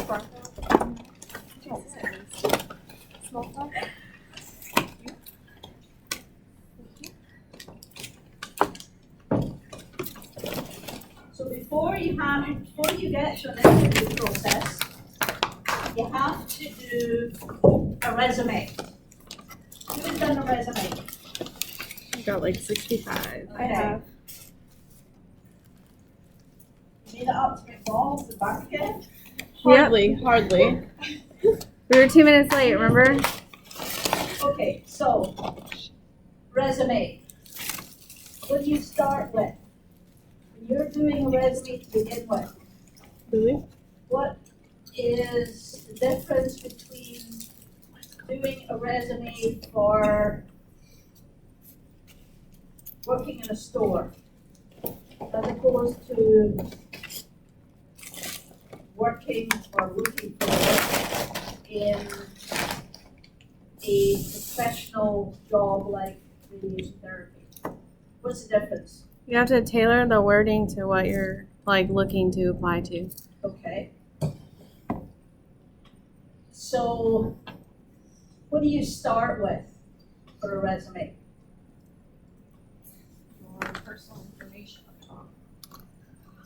So before you get to an interview process, you have to do a resume. Who's done a resume? I got like 65. I have. You made it up to McDonald's and back again? Hardly. We were 2 minutes late, remember? Okay, so resume. What do you start with? When you're doing a resume to begin with, Really? what is the difference between doing a resume for working in a store as opposed to working or looking for work in a professional job like radiation therapy? What's the difference? You have to tailor the wording to what you're like looking to apply to. Okay. So, what do you start with for a resume? More personal information on top.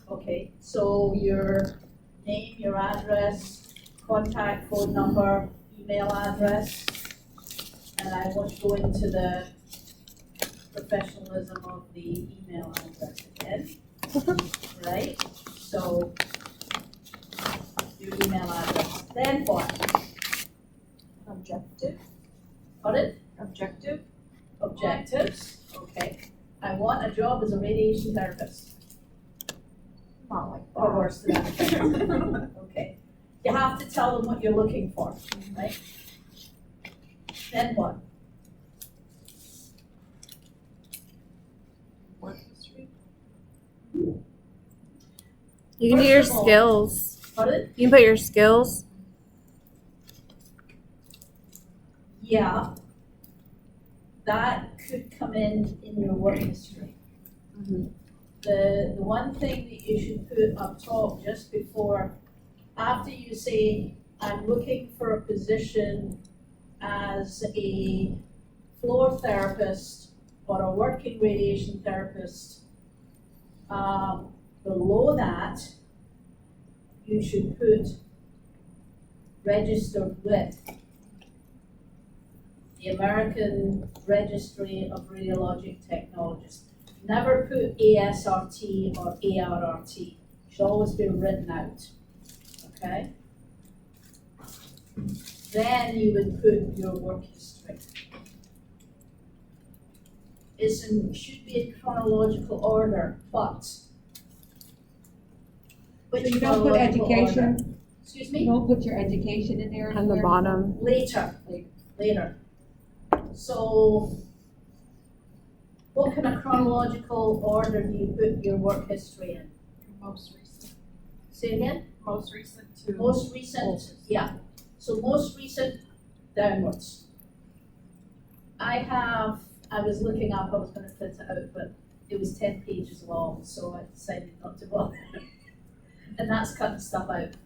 Okay, so your name, your address, contact phone number, email address, and I won't go into the professionalism of the email address again, right? So, your email address. Then what? Objective. Pardon? Objective. Objectives. Okay. I want a job as a radiation therapist. Not like Or worse than that. Okay. You have to tell them what you're looking for, right? Then what? work history. You can do your First of all- skills. Pardon? You can put your skills. Yeah. That could come in your work history. Mhm. The one thing that you should put up top just before, after you say, I'm looking for a position as a floor therapist or a working radiation therapist, below that, you should put registered with the American Registry of Radiologic Technologists. Never put ASRT or ARRT. Should always be written out, okay? Then you would put your work history. Should be in chronological order, but. So Which you don't put chronological education, order? Excuse you me? don't put your education in there On the anywhere? bottom. Later. So, what kind of chronological order do you put your work history in? Most recent. Say again? Most recent to. Most recent, yeah. So most recent downwards. I was looking up, I was gonna print it out, but it was 10 pages long, so I decided not to bother. And that's cutting stuff out.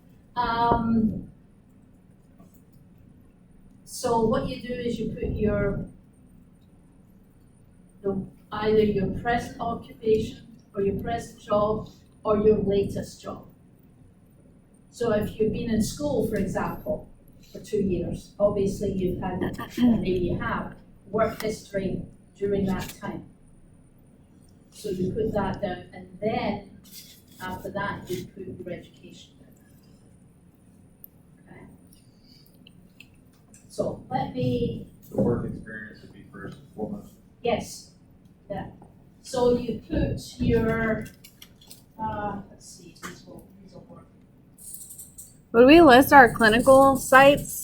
So what you do is you put either your present occupation or your present job or your latest job. So if you've been in school, for example, for 2 years, obviously you've had, or maybe you have, work history during that time. So you put that down, and then after that, you put your education down. Okay? So let me, The work experience would be first and foremost. yes, yeah. So you put your, let's see, these will work. Would we list our clinical sites?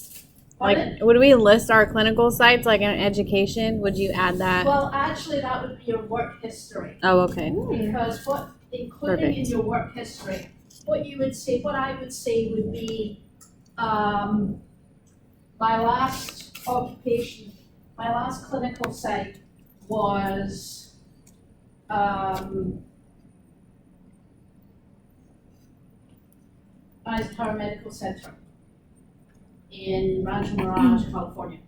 Pardon? Like, would we list our clinical sites like in education? Would you add that? Well, actually, that would be your work history. Oh, okay. Because including in Perfect. your work history, what I would say would be, my last occupation, my last clinical site was, supervised paramedical center in Rancho Mirage, California.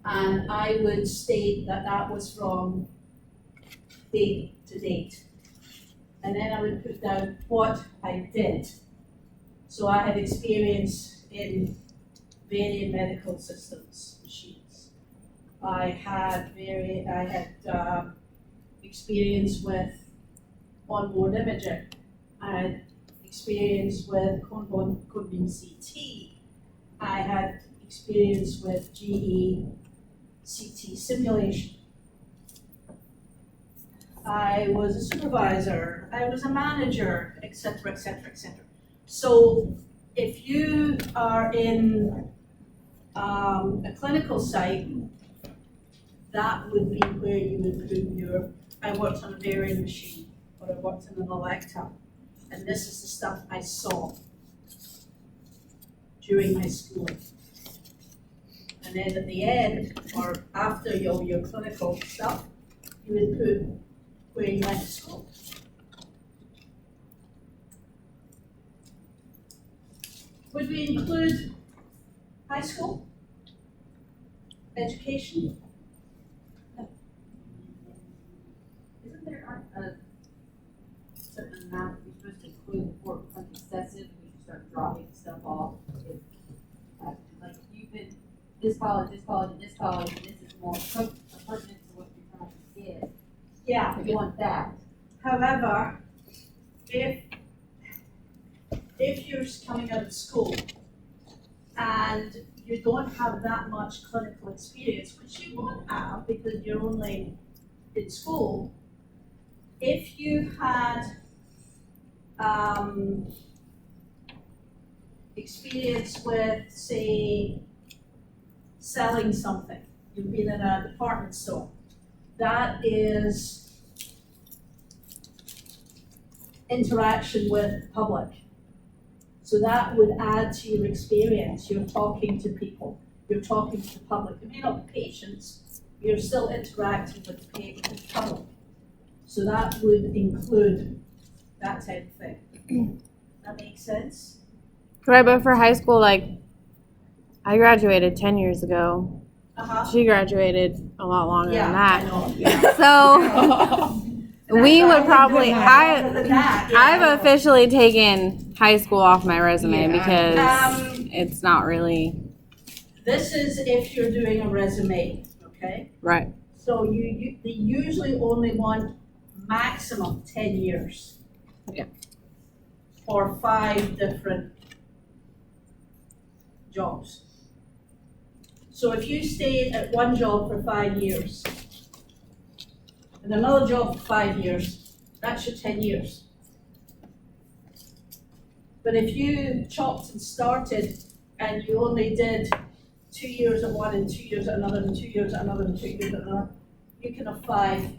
And I would state that that was from date to date. And then I would put down what I did. So I had experience in various medical systems, machines. I had experience with onboard imaging. I had experience with cone beam CT. I had experience with GE CT simulation. I was a supervisor, I was a manager, etc., etc., etc. So if you are in a clinical site, that would be where you would put I worked on a varying machine, or I worked on an electron, and this is the stuff I saw during my schooling. And then at the end, or after your clinical stuff, you would put where you went to school. Would we include high school education? Isn't there a certain amount you're supposed to include before it becomes excessive, we should start dropping stuff off? If, like, you've been this college, and this college, and this is more pertinent to what you're trying to get. Yeah. If you want that. However, if you're coming out of school and you don't have that much clinical experience, which you won't have because you're only in school, if you had experience with, say, selling something, you've been in a department store, that is interaction with public. So that would add to your experience. You're talking to people, you're talking to the public. It may not be patients, you're still interacting with the public. So that would include that type of thing. That makes sense? Right, but for high school, like, I graduated 10 years ago. Uh-huh. She graduated a lot longer Yeah, than I that. know. Yeah. So we would probably, Yeah. I've officially taken high school off my resume Yeah. because it's not really This is if you're doing a resume, okay? right. So they usually only want maximum 10 years. Yeah. Or 5 different jobs. So if you stayed at one job for 5 years, and another job for 5 years, that's your 10 years. But if you chopped and started and you only did 2 years at one and 2 years at another and 2 years at another and 2 years at another, you can have 5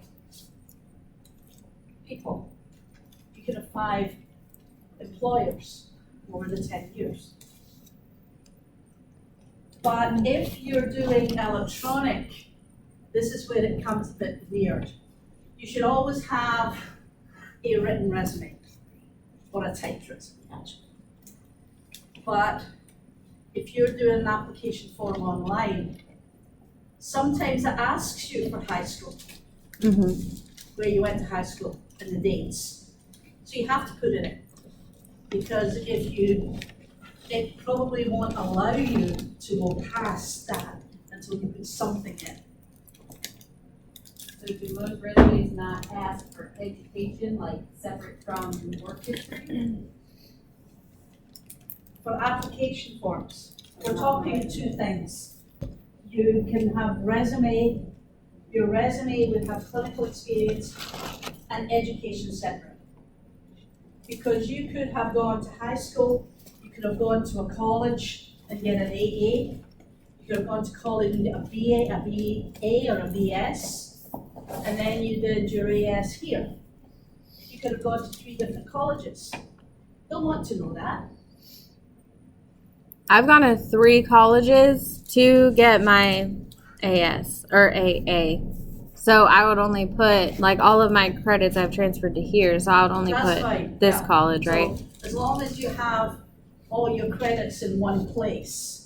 people. You can have 5 employers over the 10 years. But if you're doing electronic, this is where it comes a bit weird. You should always have a written resume, or a typed resume, actually. But if you're doing an application form online, sometimes it asks you for high school, where you went to high school, and the dates. So you have to put it in, because it probably won't allow you to go past that until you put something in. So do most resumes not ask for education, like separate from work history? For application forms, we're talking 2 things. You can have resume, your resume would have clinical experience and education separate. Because you could have gone to high school, you could have gone to a college and get an AA, you could have gone to college and get a BA, a BA or a BS, and then you did your AS here. You could have gone to 3 different colleges. They'll want to know that. I've gone to 3 colleges to get my AS or AA. So I would only put, like, all of my credits I've transferred to here, so I would only That's put fine, this yeah. college, right? So, as long as you have all your credits in one place.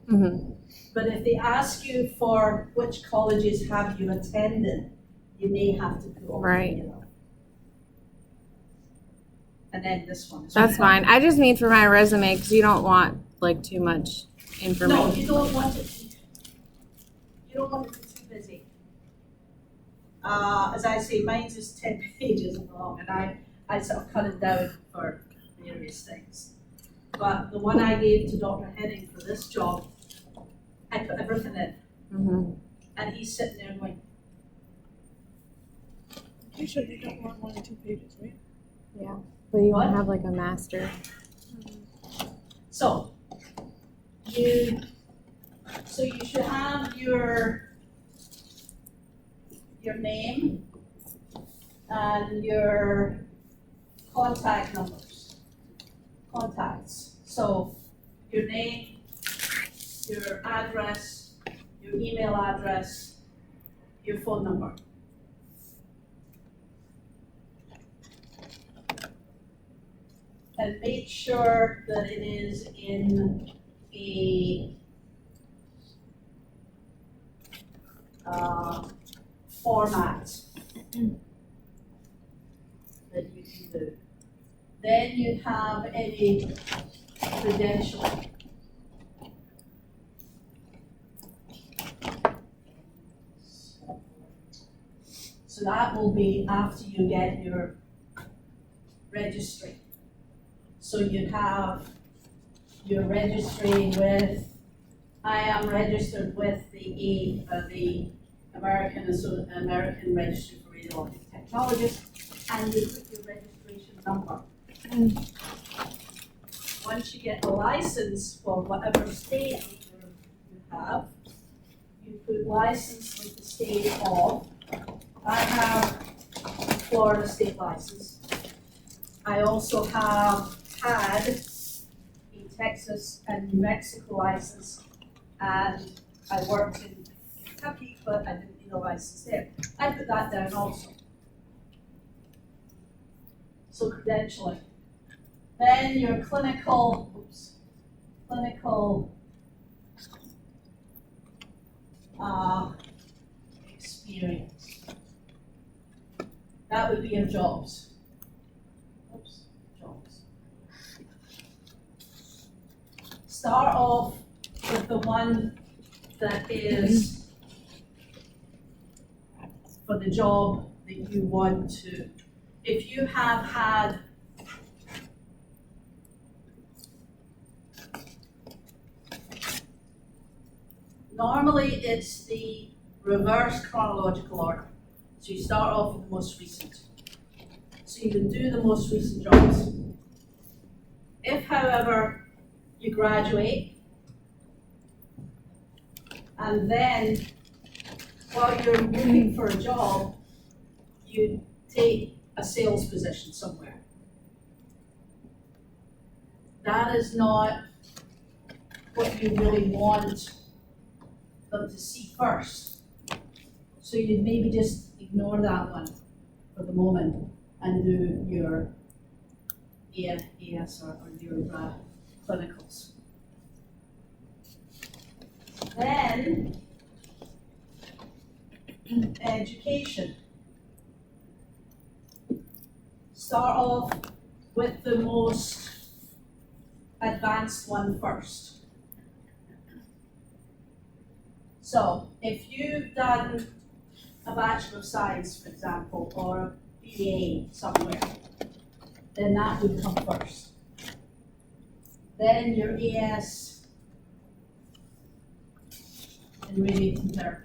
Mm-hmm. But if they ask you for which colleges have you attended, you may have to put all Right. three of them. And then this one. That's fine. I just mean for my resume because you don't want like too much No, information. you don't want it. You don't want it to be too busy. As I say, mine's is 10 pages long, and I sort of cut it down for various things. But the one I gave to Dr. Henning for this job, I put everything in, Mm-hmm. and he's sitting there going, Usually they don't want more than 2 pages, right? But you What? won't have like a master. so you should have your name and your contact numbers, contacts. So your name, your address, your email address, your phone number. And make sure that it is in a format that you can do. Then you have any credentialing. So that will be after you get your registry. So you have your registry with, I am registered with the American Registry for Radiologic Technologists, and you put your registration number. Once you get a license for whatever state you have, you put license with the state of, I have a Florida state license. I also had a Texas and New Mexico license, and I worked in Kentucky, but I didn't need a license there. I put that down also. So credentialing. Then your clinical experience. That would be your jobs. Jobs. Start off with the one that is for the job that you want to. If you have had normally it's the reverse chronological order. So you start off with the most recent. So you can do the most recent jobs. If, however, you graduate, and then while you're looking for a job, you take a sales position somewhere. That is not what you really want them to see first. So you'd maybe just ignore that one for the moment and do your AS or your clinicals. Then, education. Start off with the most advanced one first. So, if you've done a Bachelor of Science, for example, or a BA somewhere, then that would come first. Then your AS in radiation therapy.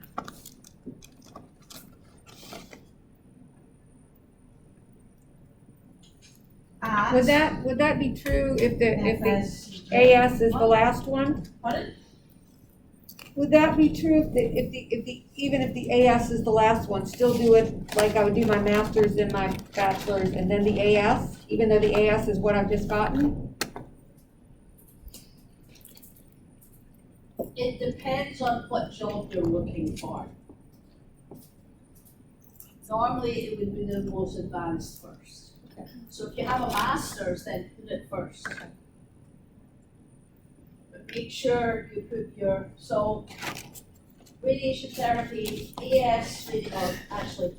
Would that be true if the FS. AS is the last one? Pardon? Would that be true even if the AS is the last one, still do it like I would do my master's and my bachelor's and then the AS, even though the AS is what I've just gotten? It depends on what job you're looking for. Normally, it would be the most advanced first. So if you have a master's, then put it first. But make sure you put your, so radiation therapy, AS, or actually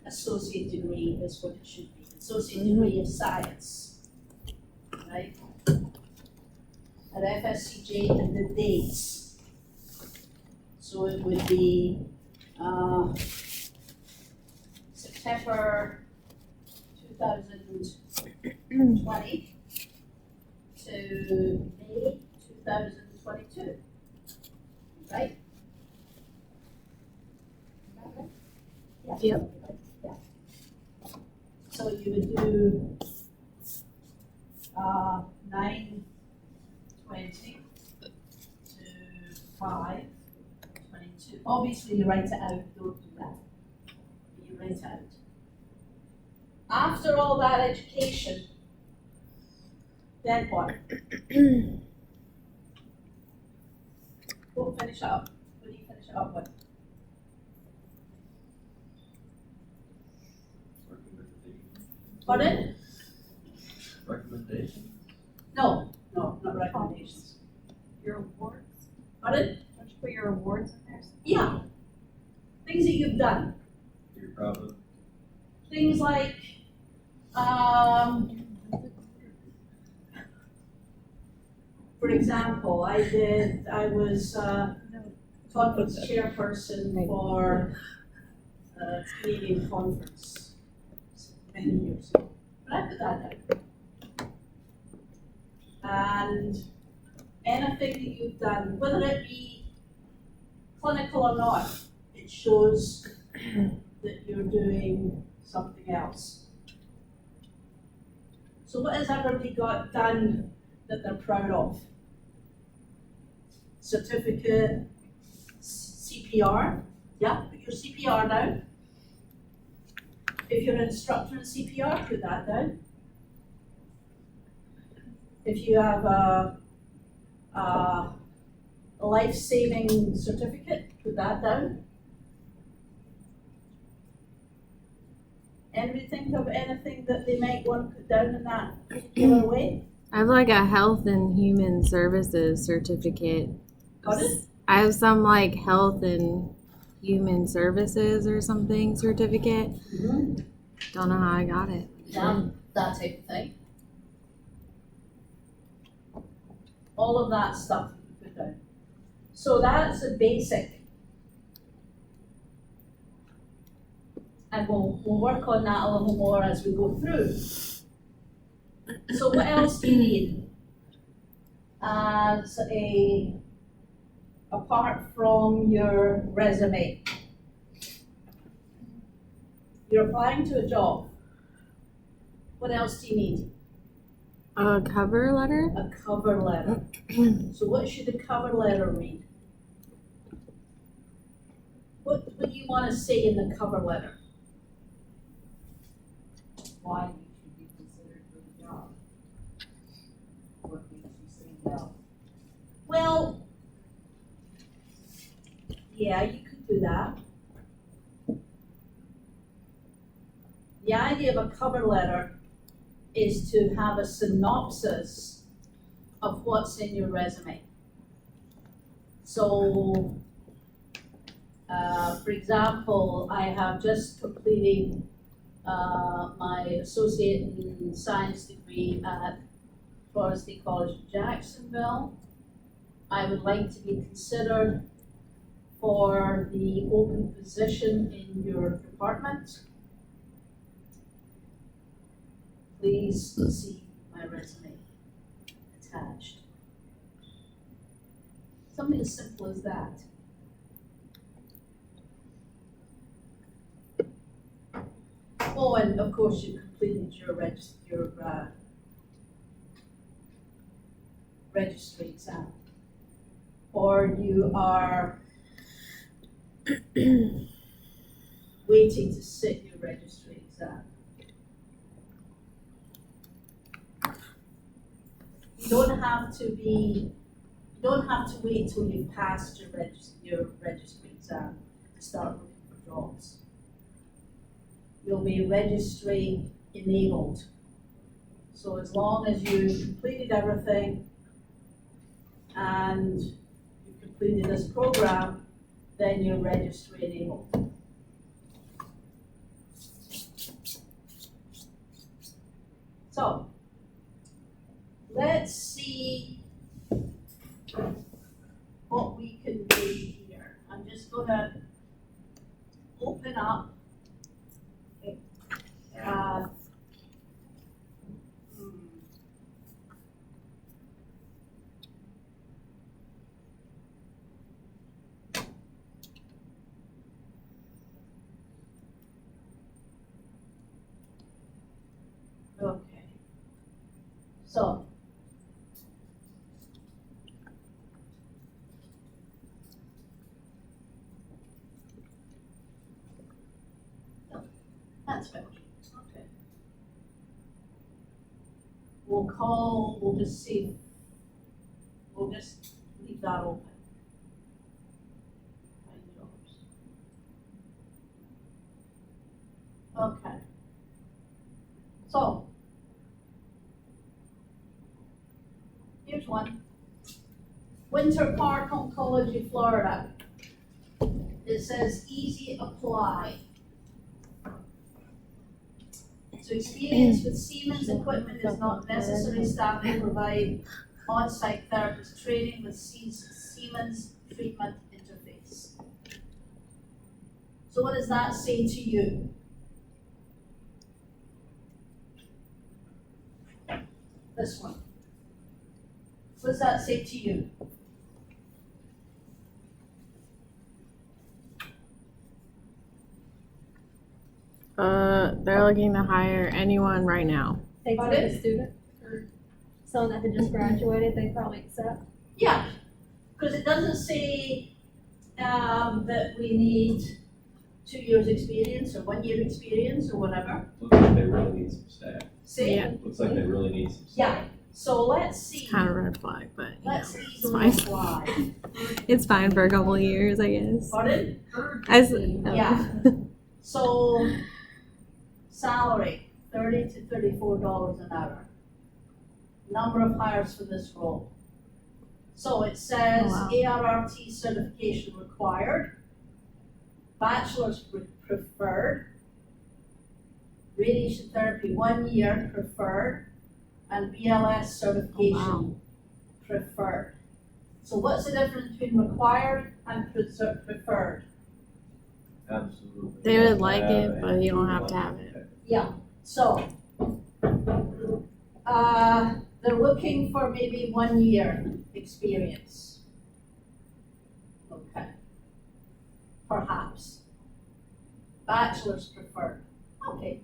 associate degree is what it should be, associate degree of science, right? At FSCJ and the dates. So it would be, September 2020 to May 2022, right? Yeah. Yep. Yeah. So you would do, 9/20 to 5/22. Obviously, you write it out, don't do that. You write it out. After all that education, then what? Go finish up. What do you finish it up with? Pardon? Recommendation? No, not recommendations. Your awards, Pardon? don't you put your awards in there? Yeah. Things that you've done. You're proud of? Things like, for example, I was conference chairperson for a Canadian conference many years ago. But I put that down. And anything that you've done, whether it be clinical or not, it shows that you're doing something else. So what has everybody got done that they're proud of? Certificate, CPR, yeah, put your CPR down. If you're an instructor in CPR, put that down. If you have a life-saving certificate, put that down. Anybody think of anything that they might want to put down in that particular way? I have like a health and human services certificate. Pardon? I have some like health and human services or something certificate. Don't know how I got it. Yeah, that type of thing. All of that stuff you put down. So that's a basic. And we'll work on that a little more as we go through. So what else do you need? As apart from your resume. You're applying to a job. What else do you need? A cover letter? A cover letter. So what should the cover letter read? What do you want to say in the cover letter? Why you should be considered for the job? What makes you stand out? Well, yeah, you could do that. The idea of a cover letter is to have a synopsis of what's in your resume. So, for example, I have just completed my associate in science degree at Florida State College in Jacksonville. I would like to be considered for the open position in your department. Please see my resume attached. Something as simple as that. Oh, and of course you completed your registry exam. Or you are waiting to sit your registry exam. You don't have to wait till you've passed your registry exam to start looking for jobs. You'll be registry enabled So as long as you completed everything and you completed this program, then you're registered and able. So, let's see what we can do here. I'm just gonna open up uh, okay. So, that's better. Okay. We'll just see. We'll just leave that open. Find jobs. Okay. So, here's one. Winter Park Oncology, Florida. It says easy apply. So experience with Siemens equipment is not necessary. Staff will provide on-site therapist training with Siemens treatment interface. So what does that say to you? This one. What does that say to you? They're looking to hire anyone right now. They Got take it? a student or someone that had just graduated, they probably accept. Yeah, because it doesn't say that we need 2 years experience or 1 year experience or whatever. Looks like they really need some staff. See? Yeah. Looks like they really need some staff. Yeah, so let's see. Kind of red flag, but you know, Let's it's easily fine. apply. It's fine for a couple of years, I guess. Pardon? Yeah. So, salary, $30 to $34 an hour. Number of hires for this role. So it says Oh, wow. ARRT certification required, bachelor's preferred, radiation therapy 1 year preferred, and BLS certification preferred. So what's the difference between required and preferred? Absolutely. They would like it, but you don't have to have it. Yeah, so, they're looking for maybe 1 year experience. Okay. Perhaps. Bachelor's preferred, okay.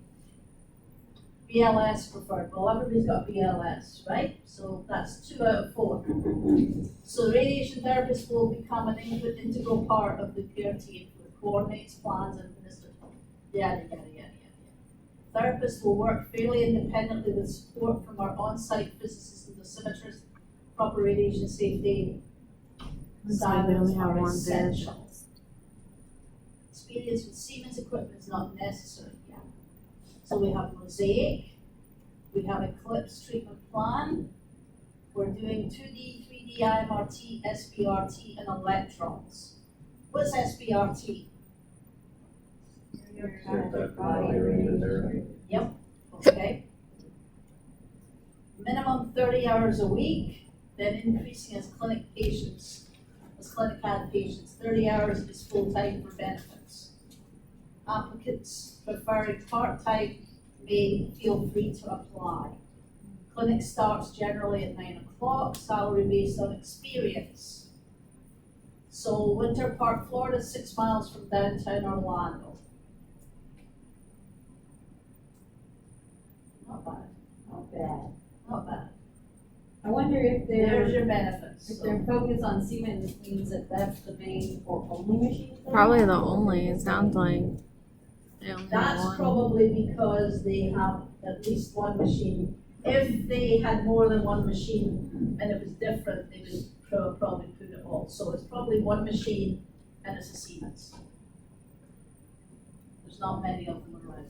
BLS preferred, well, everybody's got BLS, right? So that's 2 out of 4. So the radiation therapist will become an integral part of the care team who coordinates, plans, and administers, yada, yada, yada. Therapists will work fairly independently with support from our on-site physicists and dosimetrists. Proper radiation safety Looks like they standards only have are one essential. therapist. Experience with Siemens equipment is not necessary, yeah. So we have Mosaic, we have Eclipse treatment plan, we're doing 2D, 3D, IMRT, SBRT, and electrons. What's SBRT? Okay. Minimum 30 hours a week, then increasing as clinic had patients, 30 hours is full-time for benefits. Applicants preferring part-time may feel free to apply. Clinic starts generally at 9 o'clock, salary based on experience. So Winter Park, Florida, 6 miles from downtown Orlando. Not bad, Not bad. not bad. I wonder if There's their, your benefits. if So their focus on Siemens means that that's the main or only machine. they Probably have? the only, it sounds like. They only have That's one. probably because they have at least one machine. If they had more than one machine and it was different, they would probably put it all. So it's probably one machine and it's a Siemens. There's not many of them around.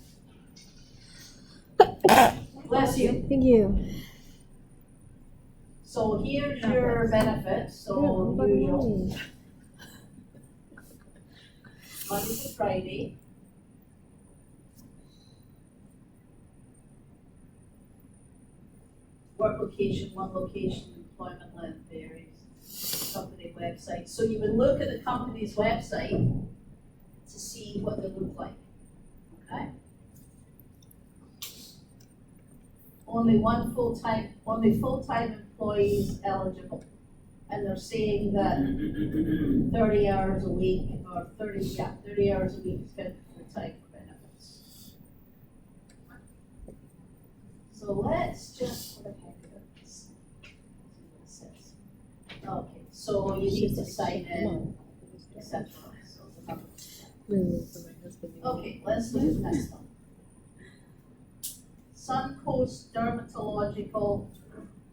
Bless you. Thank you. So here's your benefits, so usual, Monday to Friday. Work location, one location, employment length varies, company website. So you would look at the company's website to see what they look like, okay? Only full-time employees eligible. And they're saying that 30 hours a week or 30 hours a week is good for time for benefits. So let's just, what the heck is this? See what it says. Okay, so you need to sign in, etc. So the number. Okay, let's look at the next one. Suncoast Dermatological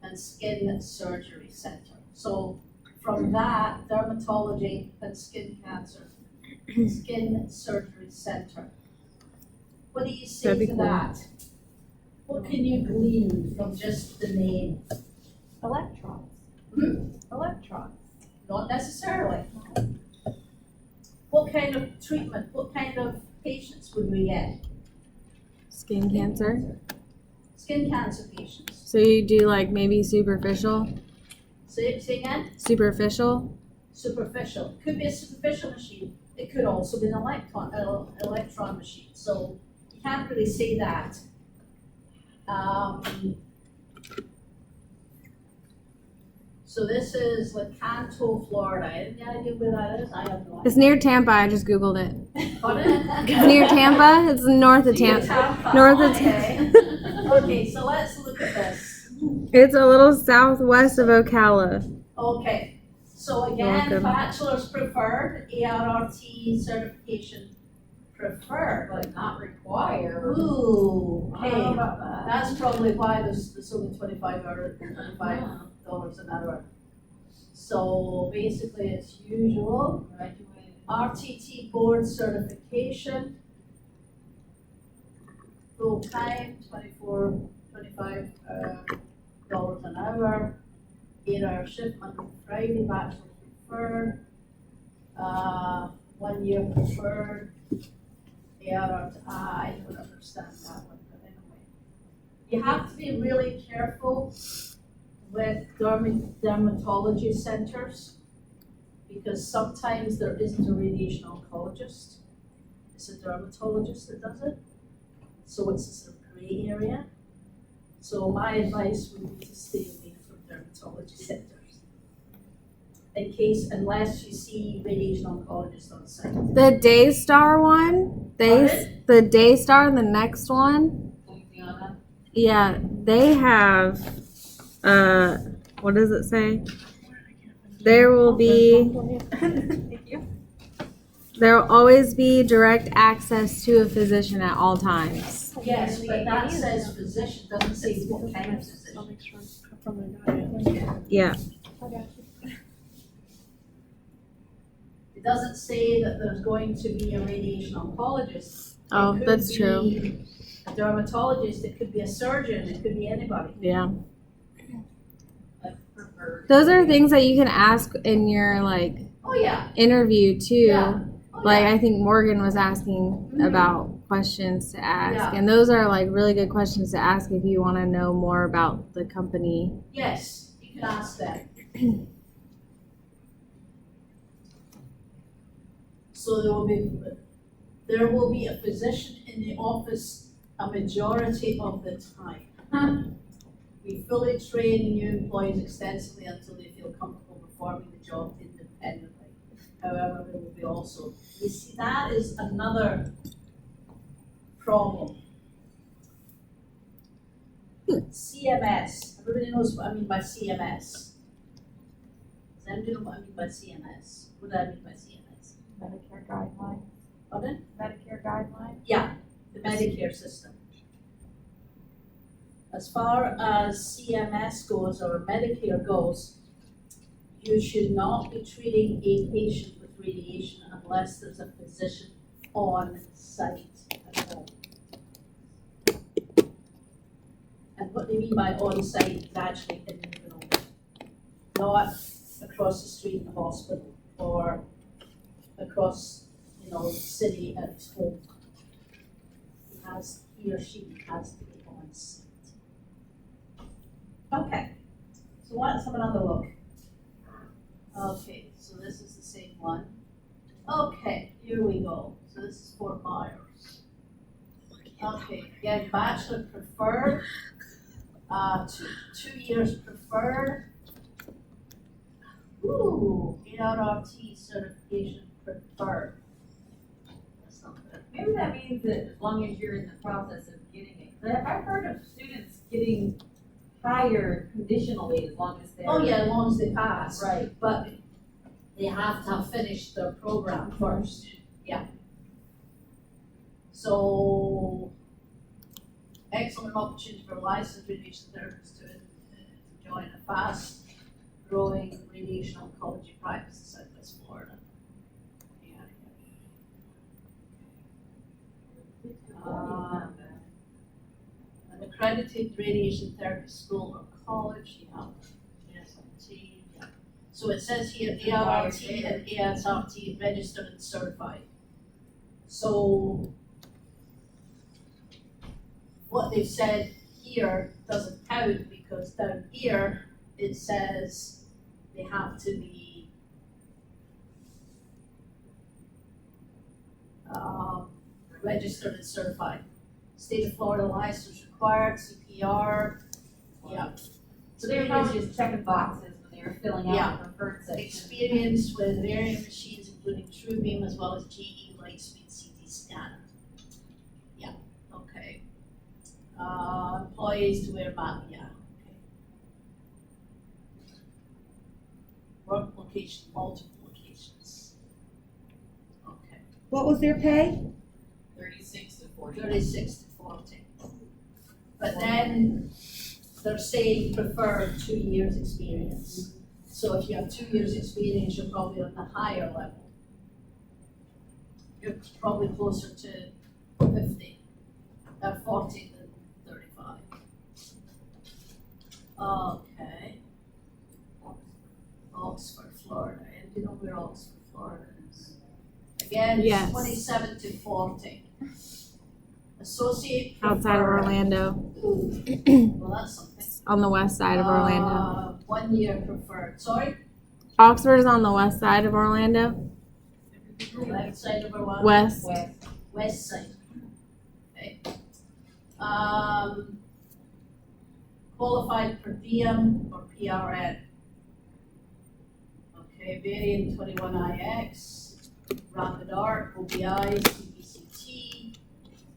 and Skin Surgery Center. So from that, dermatology and skin cancer, skin surgery center. What do you say That'd be to cool. that? What can you glean from just the name? Electrons. Electrons. Not necessarily. What kind of treatment, what kind of patients would we get? Skin cancer. Skin cancer patients. So you do like maybe superficial? Say again? Superficial? Superficial. Could be a superficial machine. It could also be an electron machine. So you can't really say that. So this is Lecanto, Florida. Any idea where that is? I have no It's idea. near Tampa. I just Googled it. Pardon? It's near Tampa. It's north of Tampa. North of Okay. Okay, so let's look at this. It's a little southwest of Ocala. Okay, so again, Welcome. bachelor's preferred, ARRT certification preferred. But not required. Ooh, I don't know okay, about that. that's probably why there's only $25 an hour. So basically it's usual, Graduated. RTT board certification, full time, $25 an hour, 8-hour shift, Monday to Friday, bachelor's preferred, 1 year preferred, I don't understand that one, but anyway. You have to be really careful with dermatology centers because sometimes there isn't a radiation oncologist. It's a dermatologist that does it. So it's a sort of gray area. So my advice would be to stay away from dermatology centers. Unless you see radiation oncologist on site. The Daystar one, Pardon? the Daystar, the next one, Louisiana. yeah, they have, what does it say? There will be, there will always be direct access to a physician at all times. Yes, but that says physician, doesn't say what kind of I'll physician. make sure I'm from my diet. Yeah. I got you. It doesn't say that there's going to be a radiation oncologist. Oh, It could that's true. be a dermatologist, it could be a surgeon, it could be anybody. Yeah. Preferred. Those are things that you can ask in your like Oh, yeah. interview too. Yeah. Oh, Like yeah. I think Morgan was asking Mhm. about questions to ask, Yeah. and those are like really good questions to ask if you want to know more about the company. Yes, you can ask that. So there will be a physician in the office a majority of the time. We fully train new employees extensively until they feel comfortable performing the job independently. However, there will be also, you see, that is another problem. CMS, everybody knows what I mean by CMS. Does anybody know what I mean by CMS? What do I mean by CMS? Medicare guidelines. Pardon? Medicare guidelines. Yeah, the Medicare system. As far as CMS goes or Medicare goes, you should not be treating a patient with radiation unless there's a physician on site at home. what they mean by on-site is actually in the building, not across the street in the hospital or across, the city at his home. He or she has to be on-site. Okay, so let's have another look. Okay, so this is the same one. Okay, here we go. So this is Fort Myers. Okay, again, bachelor preferred, 2 years preferred. Ooh, ARRT certification preferred. That's not good. Maybe that means that as long as you're in the process of getting it, 'cause I've heard of students getting hired conditionally as long as they're. Oh yeah, as long as they pass. Right. But they have to have finished their program first, yeah. So, excellent opportunity for licensed radiation therapists to join a fast growing radiation oncology practice in Southwest Florida. Yeah. An accredited radiation therapy school or college, SLT, yeah. So it says here ARRT and ASRT registered and certified. So what they've said here doesn't count because down here it says they have to be registered and certified. State of Florida license required, CPR, yeah. So they were probably just checking boxes when they were filling Yeah. out the preferred section. Experience with varying machines including TrueBeam as well as GE Lightspeed CT scanner. Yeah, okay. Employees to wear mask, yeah, okay. Work location, multiple locations. Okay, What was their pay? 36 to 40. 36 to 40. But then they're saying prefer 2 years experience. So if you have 2 years experience, you're probably on the higher level. You're probably closer to 50, 40 than 35. Okay. Oxford, Florida. And do you know where Oxford, Florida is? Again, Yes. it's 27 to 40. Associate Outside of preferred. Orlando, Well, that's something. on the west side of Orlando. 1 year preferred. Sorry? Oxford is on the west side of Orlando. Left side of Orlando? West. West side. Okay. Qualified per diem or PRN. Okay, variant 21IX, Rapid Art, OBI, CBCT,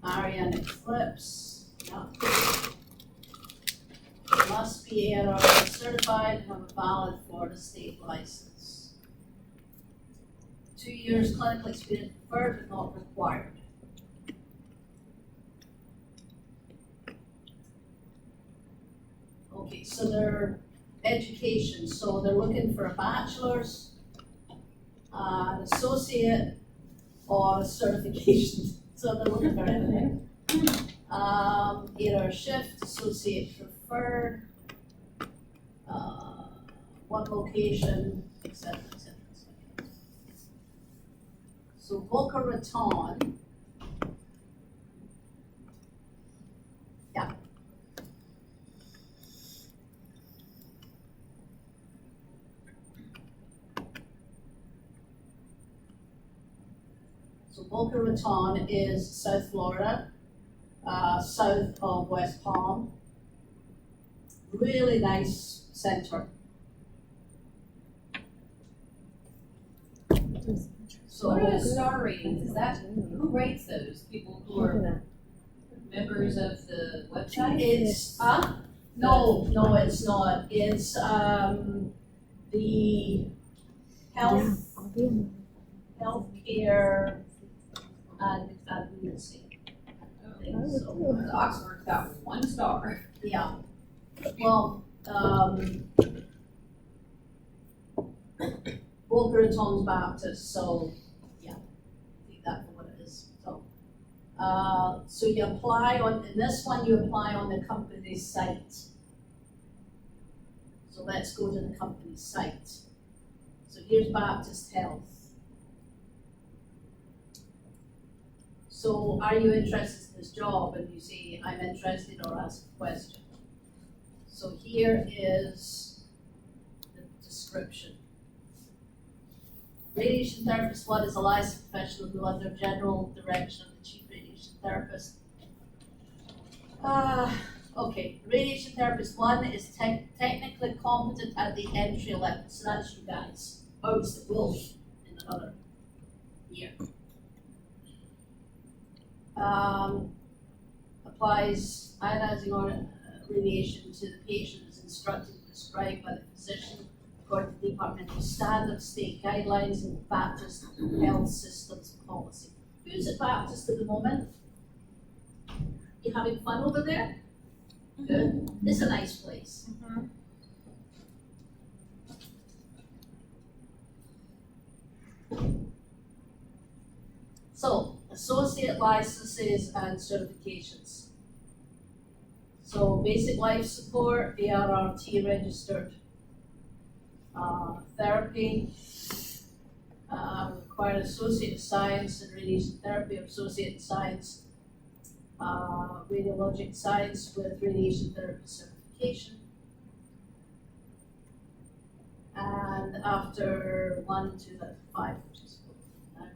Ariane Eclipse, yeah. Must be ARRT certified and have a valid Florida state license. 2 years clinical experience preferred but not required. Okay, so their education, so they're looking for a bachelor's, an associate, or a certification. So they're looking for anything. Either a shift, associate preferred, one location, et cetera, et cetera, et cetera. So Boca Raton. Yeah. So Boca Raton is South Florida, south of West Palm. Really nice center. So What are the star ratings? Is that, who rates those? People who are members of the website? it's, no, it's not. It's, the healthcare advocacy. I think so. Oxford's got 1 star. Yeah, well, Boca Raton's Baptist, so, yeah, take that for what it is, so. So you apply on, in this one, you apply on the company's site. So let's go to the company's site. So here's Baptist Health. So are you interested in this job? And you say, I'm interested, or ask a question. So here is the description. Radiation therapist 1 is a licensed professional who, under general direction of the chief radiation therapist. Okay, radiation therapist 1 is technically competent at the entry level, so that's you guys. Oh, it's the wolf in another year. Applies ionizing or radiation to the patient as instructed and prescribed by the physician according to departmental standards, state guidelines, and Baptist health systems policy. Who's at Baptist at the moment? You having fun over there? Good. It's a nice place. So, associate licenses and certifications. So, basic life support, ARRT registered. Therapy, required associate of science in radiation therapy, or associate of science, radiologic science with radiation therapy certification. And after 1 to 5, which is now,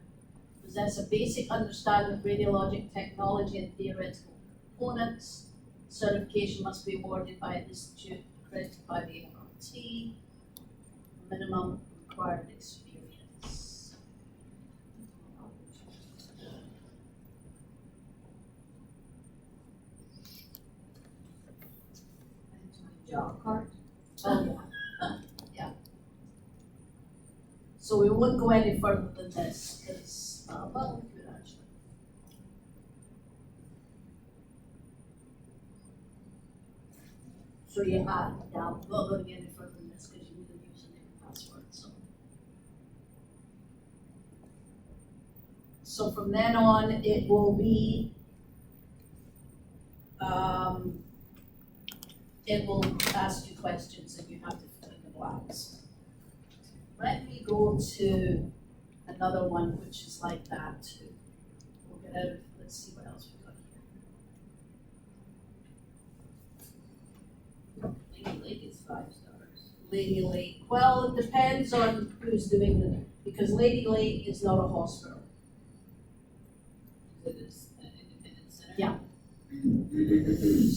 possess a basic understanding of radiologic technology and theoretical components. Certification must be awarded by an institute accredited by the ARRT. Minimum required experience. Job card. Oh, yeah. Yeah. So we won't go any further than this, because, well, we could actually. So you have, yeah, I'm not going to get any further than this, because you need a username and password, so. So from then on, it will be, it will ask you questions and you have to fill in the blanks. Let me go to another one which is like that too. We'll get out of, let's see what else we got here. Lady Lake is 5 stars. Lady Lake, well, it depends on who's doing it, because Lady Lake is not a hospital. It is an independent center. Yeah.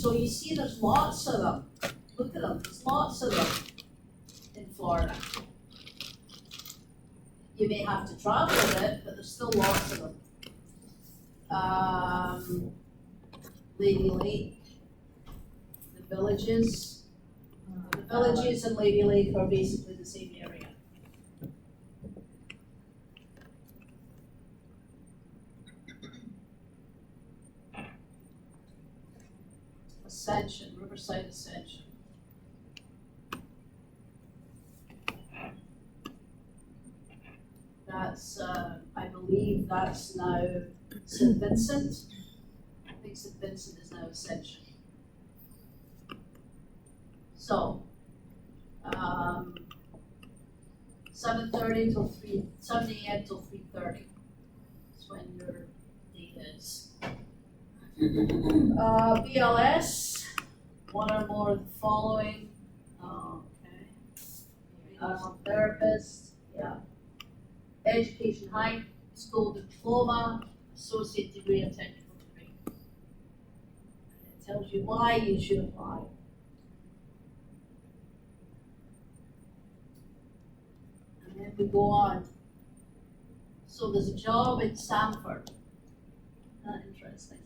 So you see there's lots of them. Look at them, there's lots of them in Florida. You may have to travel a bit, but there's still lots of them. Lady Lake, the villages. The villages and Lady Lake are basically the same area. Ascension, Riverside Ascension. That's, I believe that's now St. Vincent. I think St. Vincent is now Ascension. So, 7:30 till 3, 7 a.m. till 3:30 is when your date is. BLS, one or more of the following, okay. Therapist, yeah. Education, high school diploma, associate degree, and technical degree. It tells you why you should apply. And then we go on. So there's a job in Sanford. Interesting.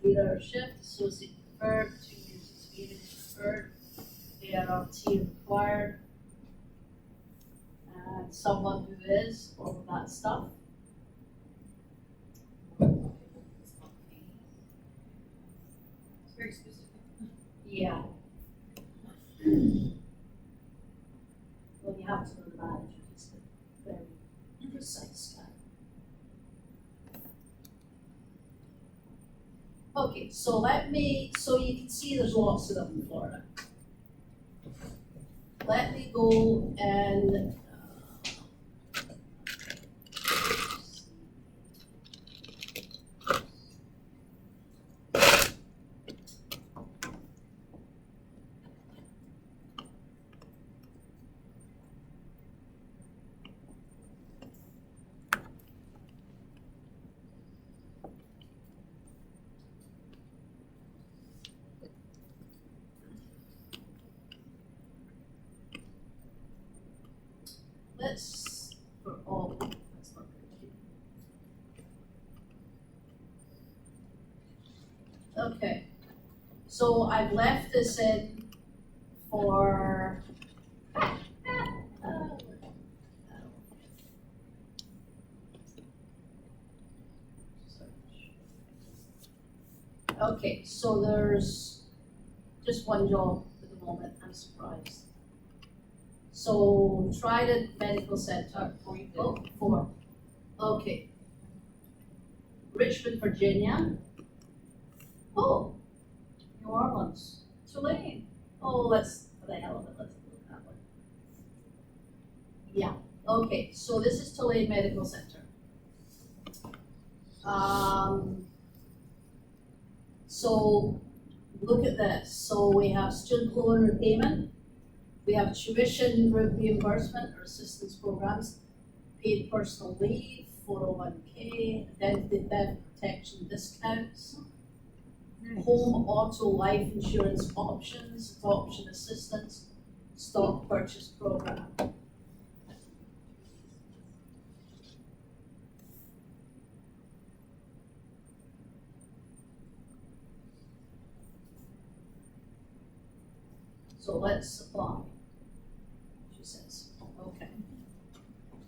Leader shift, associate preferred, 2 years experience preferred, ARRT required, and someone who is, all of that stuff. It's very specific. Yeah. Well, you have to know the manager, Okay, so so you can see there's lots of them in Florida. Let me go and, let's, for all, that's not good. Okay, so I've left this in for, okay, so there's just one job at the moment, I'm surprised. So Trident Medical Center, oh, 4, okay. Richmond, Virginia. Oh, New Orleans, Tulane. Oh, let's, for the hell of it, let's look that one. Yeah, okay, so this is Tulane Medical Center. So look at this. So we have student loan repayment, we have tuition reimbursement or assistance programs, paid personal leave, 401k, identity theft protection discounts, home auto life insurance options, adoption assistance, stock purchase program. So let's apply, she says, okay.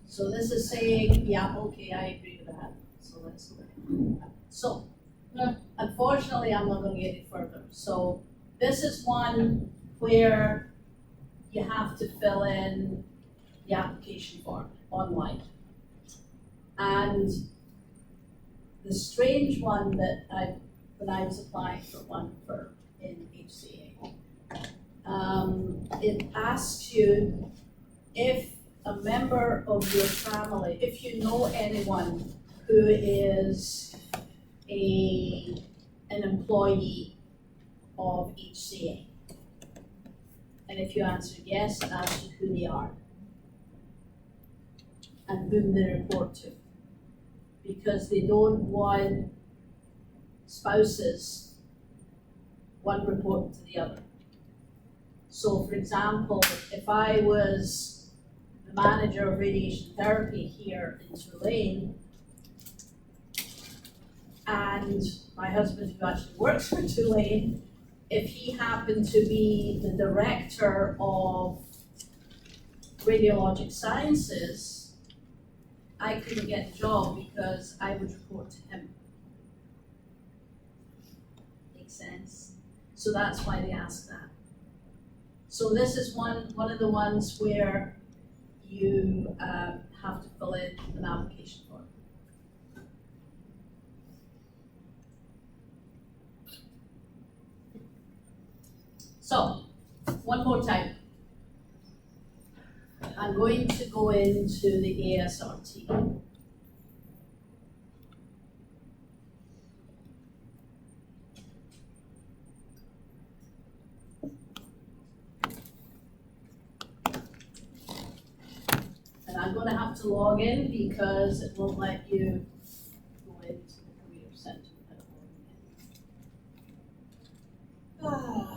So this is saying, yeah, okay, I agree with that, so let's look at that. So, unfortunately, I'm not gonna get any further. So this is one where you have to fill in the application form online. And the strange one that when I was applying for one for in HCA, it asks you if a member of your family, if you know anyone who is an employee of HCA. And if you answer yes, it asks you who they are and whom they report to. Because they don't want spouses, one reporting to the other. So for example, if I was the manager of radiation therapy here in Tulane, and my husband who actually works for Tulane, if he happened to be the director of radiologic sciences, I couldn't get the job because I would report to him. Makes sense? So that's why they ask that. So this is one of the ones where you have to fill in an application form. So, one more time. I'm going to go into the ASRT. And I'm going to have to log in because it won't let you go into the career center without logging in.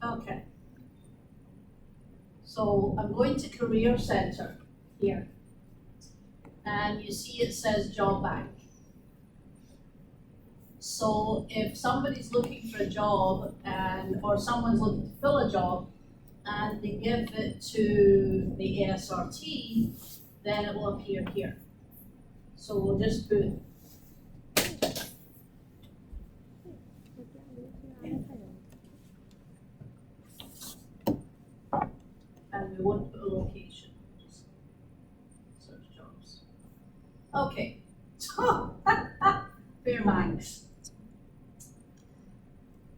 Okay. So I'm going to Career Center here. And you see it says Job Bank. So if somebody's looking for a job or someone's looking to fill a job and they give it to the ASRT, then it will appear here. So we'll just put, and we won't put a location, just search jobs. Okay, so, Fairbanks.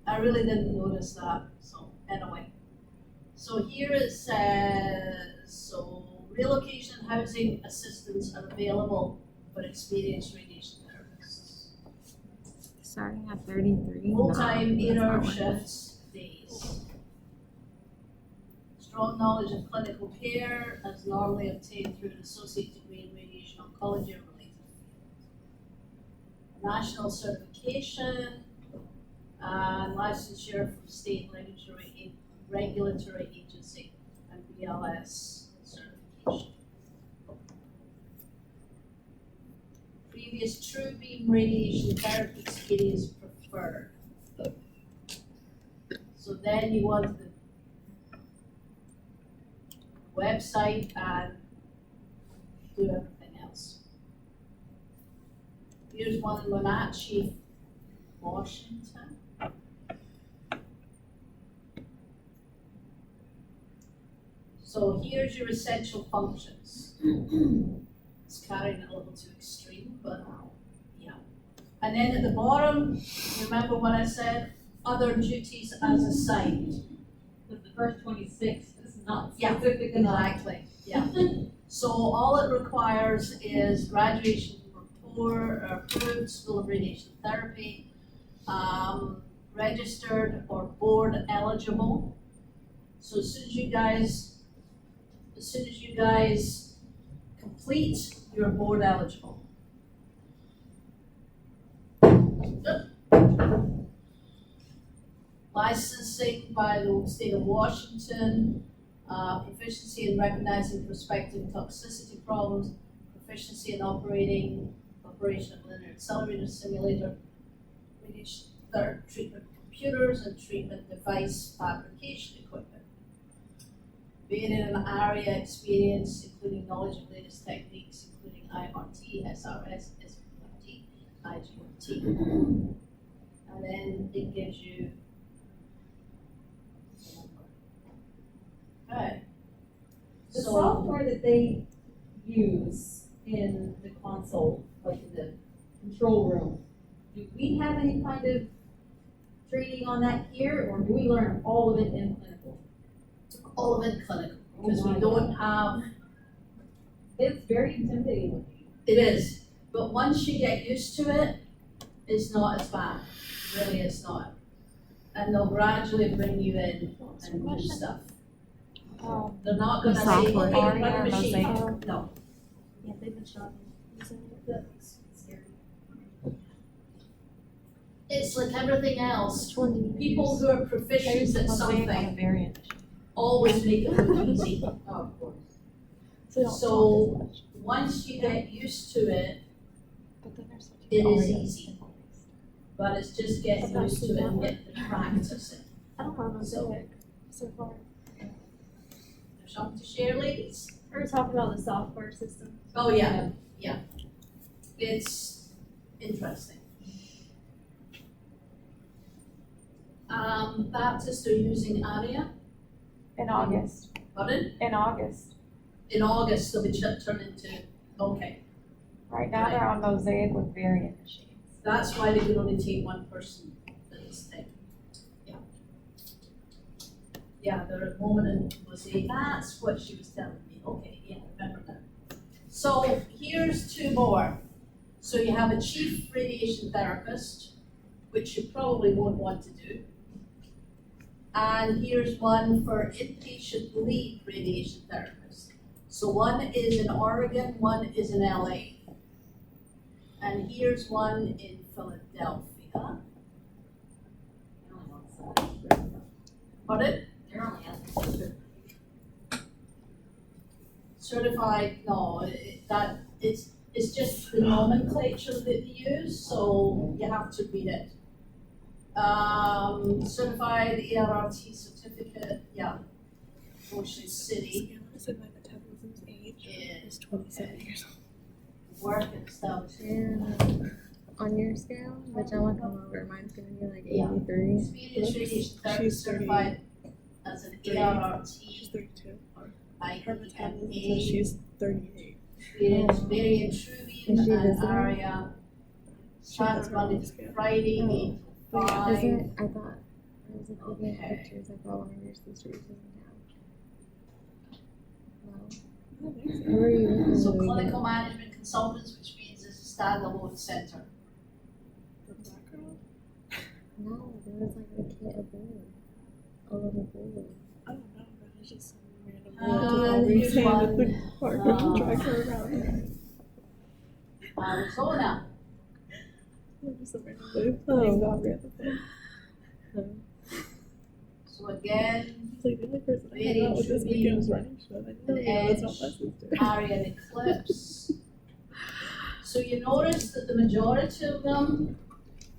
I really didn't notice that, so anyway. So here it says, so relocation and housing assistance are available for experienced radiation therapists. Starting at 33. Full-time, No, that's not 8-hour what it is. shifts, days. Strong knowledge of clinical care as normally obtained through an associate degree in radiation oncology or related field. National certification and licensure from state regulatory agency and BLS certification. Previous true beam radiation therapy experience preferred. So then you want the website and do everything else. Here's one in Wenatchee, Washington. So here's your essential functions. It's carrying it a little too extreme, but yeah. And then at the bottom, remember what I said? Other duties as assigned. But the first 26 is not Yeah, specific enough. Exactly, yeah. So all it requires is graduation report, approved School of Radiation Therapy, registered or board eligible. So as soon as you guys complete, you're board eligible. Licensing by the state of Washington, proficiency in recognizing prospective toxicity problems, proficiency in operation of linear accelerator simulator, radiation treatment computers, and treatment device fabrication equipment. Being in an area experience, including knowledge of latest techniques, including IRT, SRS, SPRT, IGRT. And then it gives you. Okay. The So, software that they use in the console, like in the control room, do we have any kind of training on that here, or do we learn all of it in clinical? all of it clinical, because we don't have, It's very intimidating. it is, but once you get used to it, it's not as bad, really it's not. And they'll gradually bring you in and do stuff. They're not gonna say, Software. okay, run a Aria or machine, Mosaic? no. Yeah, they've been struggling using it. That's scary. It's like everything else, Which one do you people use? who are I proficient used at Mosaic on a something variant. always make it look easy. Oh, of course. So they don't So- talk as much, Once you get used to it, but then there's such it is Aria. easy. but it's just getting used to it and getting to practice it. I don't know Mosaic so far. There's something to share, ladies? We were talking about the software system. Oh, yeah, yeah. It's interesting. Baptists are using ARIA, In August. pardon? In August. In August, they'll be turned into, okay. Right now they're on Mosaic with variant machines. That's why they could only take one person for this thing. Yeah. Yeah, there was a woman in Mosaic, that's what she was telling me. Okay, yeah, remember that. So here's two more. So you have a chief radiation therapist, which you probably won't want to do. And here's one for inpatient lead radiation therapist. So one is in Oregon, one is in LA. And here's one in Philadelphia. Pardon? They're only asking for Certified, no, it's just the nomenclature that they use, so you have to read it. Certified ARRT certificate, yeah. Ocean City Said my metabolism's age is is 27 years old. work establishment. And on your scale, which I want to come over, mine's gonna be like Yeah. 83. Swedish radiation therapy She's certified as an She's ARRT, 32. by Her metabolism says EMA, she's 38. Swedish variant Is Trubin she and visiting? ARIA. She Start has her Monday own to scale. Friday, Oh. 8 to Yeah. 5. Is it? I thought I was looking at Okay. pictures. I thought one of your sisters was in town. No. I don't think so. Where are you? So living? clinical management consultants, which means it's a standalone center. The black girl? No, there was like a kid, a boy, a little boy. I don't know, but it's just some random Uh, boy took all these here's sand at the one. park and drag her around. Arizona, Just some random boy playing dog at the thing. so again, It's like the only person I hung out with this weekend was running show. I didn't know that's not my sister. ARIA and Eclipse. So you notice that the majority of them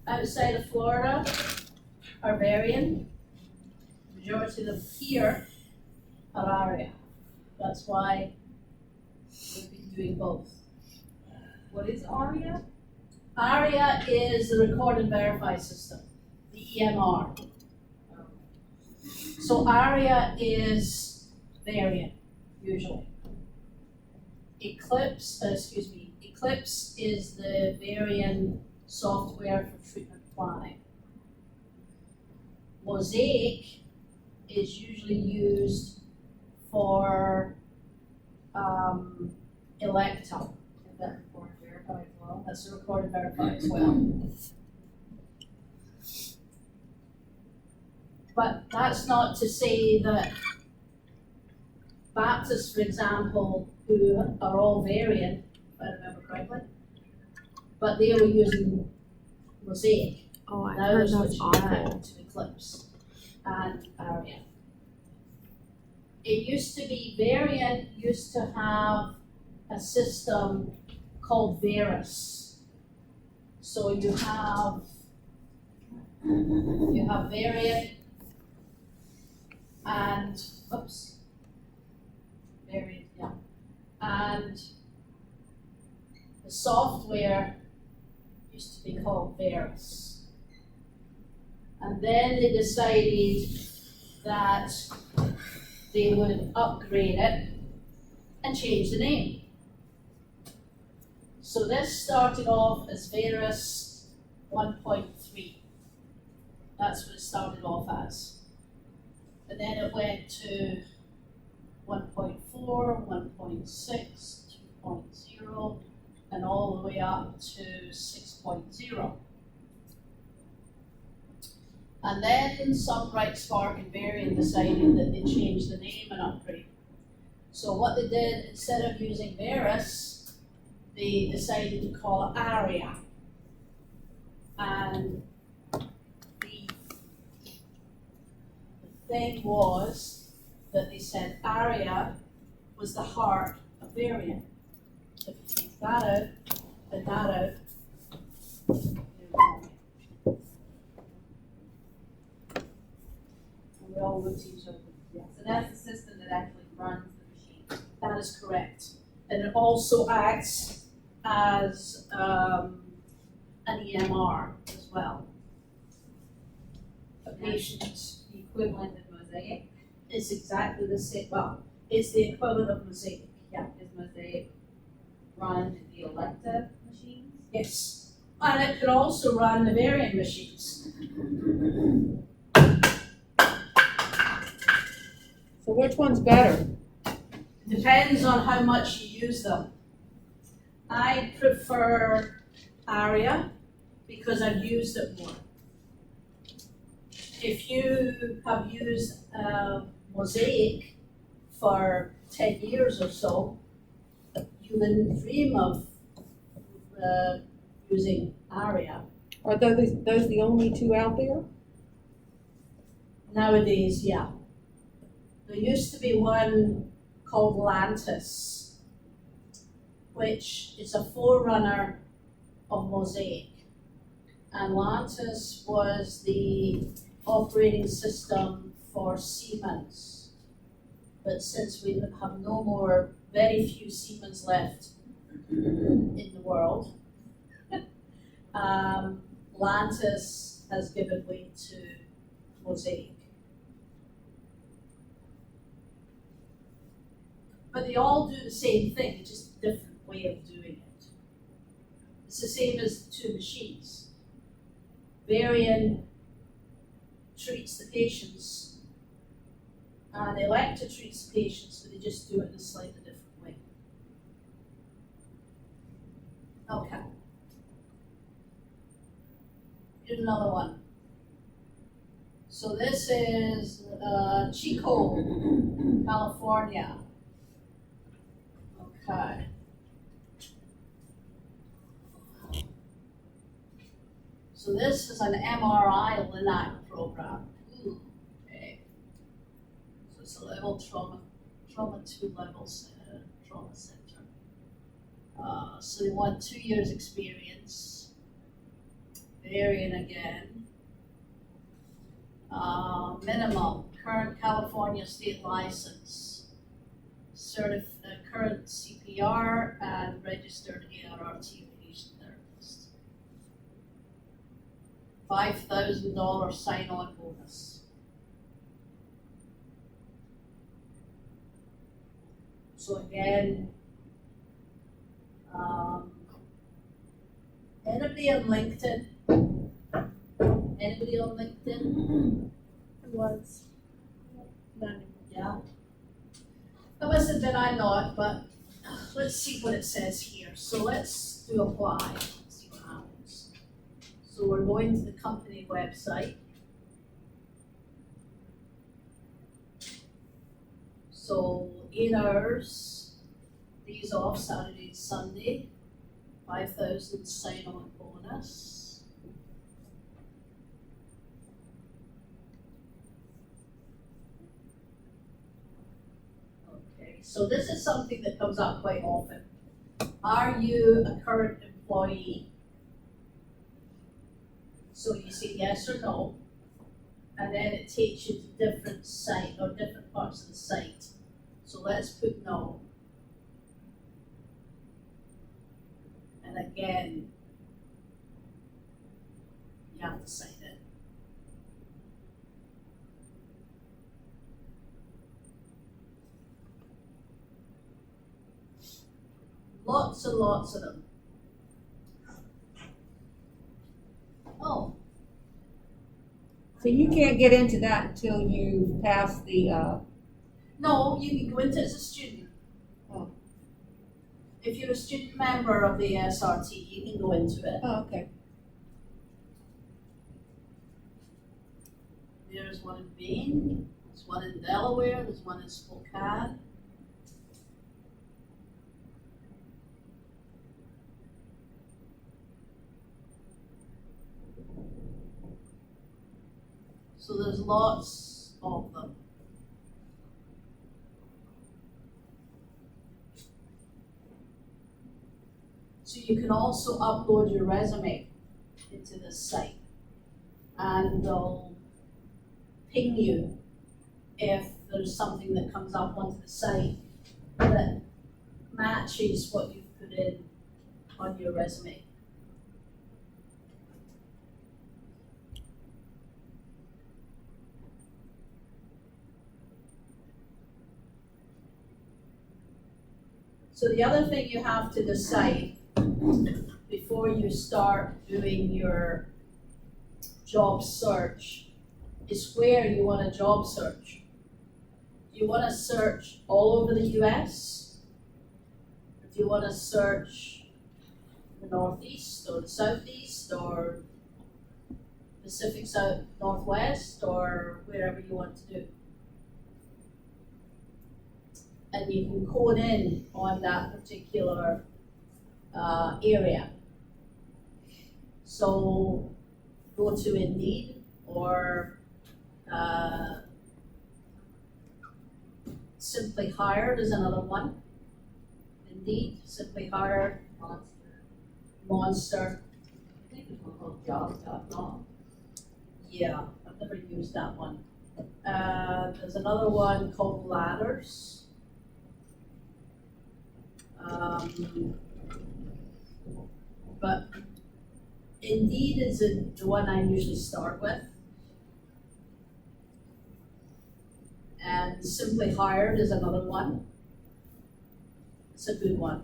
outside of Florida are variant. Majority of them here are ARIA. That's why we've been doing both. What is ARIA? ARIA is the record and verify system, the EMR. So ARIA is variant, usually. Eclipse is the variant software for treatment planning. Mosaic is usually used for Electa. Is that record and verify as well? That's a record and verify as well. But that's not to say that Baptists, for example, who are all variant, if I remember correctly, but they were using Mosaic. Oh, I Now heard they're that's switching back awful. to Eclipse and ARIA. It used to be, variant used to have a system called Verus. So you have variant and, variant, yeah. And the software used to be called Verus. And then they decided that they would upgrade it and change the name. So this started off as Verus 1.3. That's what it started off as. And then it went to 1.4, 1.6, 2.0, and all the way up to 6.0. And then some Bright Spark and Variant decided that they changed the name and upgrade. So what they did, instead of using Verus, they decided to call it ARIA. And the thing was that they said ARIA was the heart of Variant. If you take that out and that out, there's Variant. And we all look to each other. So that's the system that actually runs the machine. That is correct. And it also acts as an EMR as well. A patient The equivalent of Mosaic is exactly the same, well, it's the equivalent of Mosaic, yeah. is Mosaic run the Electa machines? Yes. And it could also run the variant machines. So which one's better? Depends on how much you use them. I prefer ARIA because I've used it more. If you have used Mosaic for 10 years or so, you wouldn't dream of using ARIA. Are those the only two out there? Nowadays, yeah. There used to be one called Lantis, which is a forerunner of Mosaic. And Lantis was the operating system for Siemens. But since we have no more, very few Siemens left in the world, Lantis has given way to Mosaic. But they all do the same thing, just a different way of doing it. It's the same as the two machines. Varian treats the patients, and Electa treats the patients, but they just do it in a slightly different way. Okay. Here's another one. So this is Chico, California. Okay. So this is an MRI LINAC program. Okay. So it's a level trauma 2 levels trauma center. So they want 2 years experience. Variant again. Minimum current California state license, current CPR, and registered ARRT radiation therapist. $5,000 sign-on bonus. So again, anybody on LinkedIn? Anybody on LinkedIn? It was. Not anymore. Yeah. I must admit I'm not, but let's see what it says here. So let's do apply, see what happens. So we're going to the company website. So 8 hours, days off, Saturday and Sunday, 5,000 sign-on bonus. So this is something that comes up quite often. Are you a current employee? So you say yes or no, and then it takes you to different site or different parts of the site. So let's put no. And again, you have to sign it. Lots and lots of them. Oh. So you can't get into that until you pass the, No, you can go into it as a student. Oh. If you're a student member of the SRT, you can go into it. oh, okay. There's one in Maine, there's one in Delaware, there's one in Spokane. So there's lots of them. So you can also upload your resume into this site, and they'll ping you if there's something that comes up onto the site that matches what you've put in on your resume. So the other thing you have to decide before you start doing your job search is where you want to job search. Do you want to search all over the US? Or do you want to search the Northeast or the Southeast or Pacific South Northwest or wherever you want to do? And you can code in on that particular area. So go to Indeed or Simply Hired is another one. Indeed, Simply Hired, Monster. I think there's one called jobs.com. Yeah, I've never used that one. There's another one called Ladders. But Indeed is the one I usually start with. And Simply Hired is another one. It's a good one.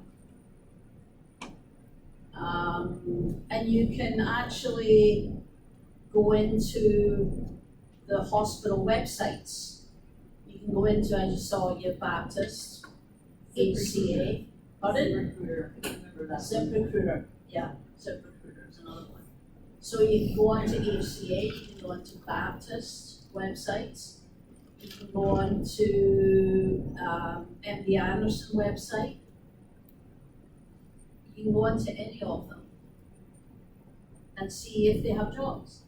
And you can actually go into the hospital websites. You can go into, as you saw, your Baptist, HCA. Pardon? Recruiter, I can't remember that. ZipRecruiter, yeah, ZipRecruiter is another one. So you can go onto HCA, you can go onto Baptist websites, you can go onto MD Anderson website. You can go onto any of them and see if they have jobs.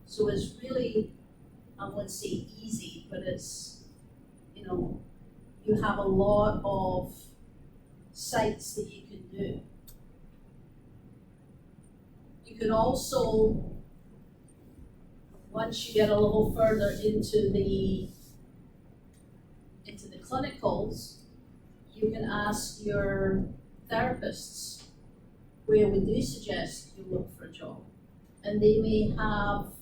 So it's really, I wouldn't say easy, but it's, you know, you have a lot of sites that you can do. You can also, once you get a little further into the clinicals, you can ask your therapists where would they suggest you look for a job. And they may have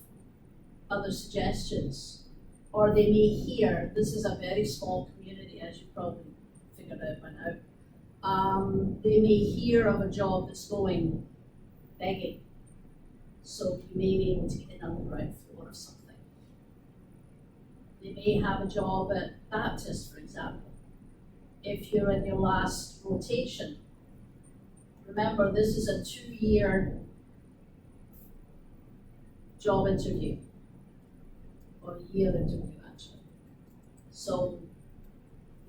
other suggestions, or they may hear, this is a very small community, as you probably figured out by now. They may hear of a job that's going begging, so you may be able to get in on the ground floor or something. They may have a job at Baptist, for example. If you're in your last rotation, remember this is a 2-year job interview, or a year interview actually. So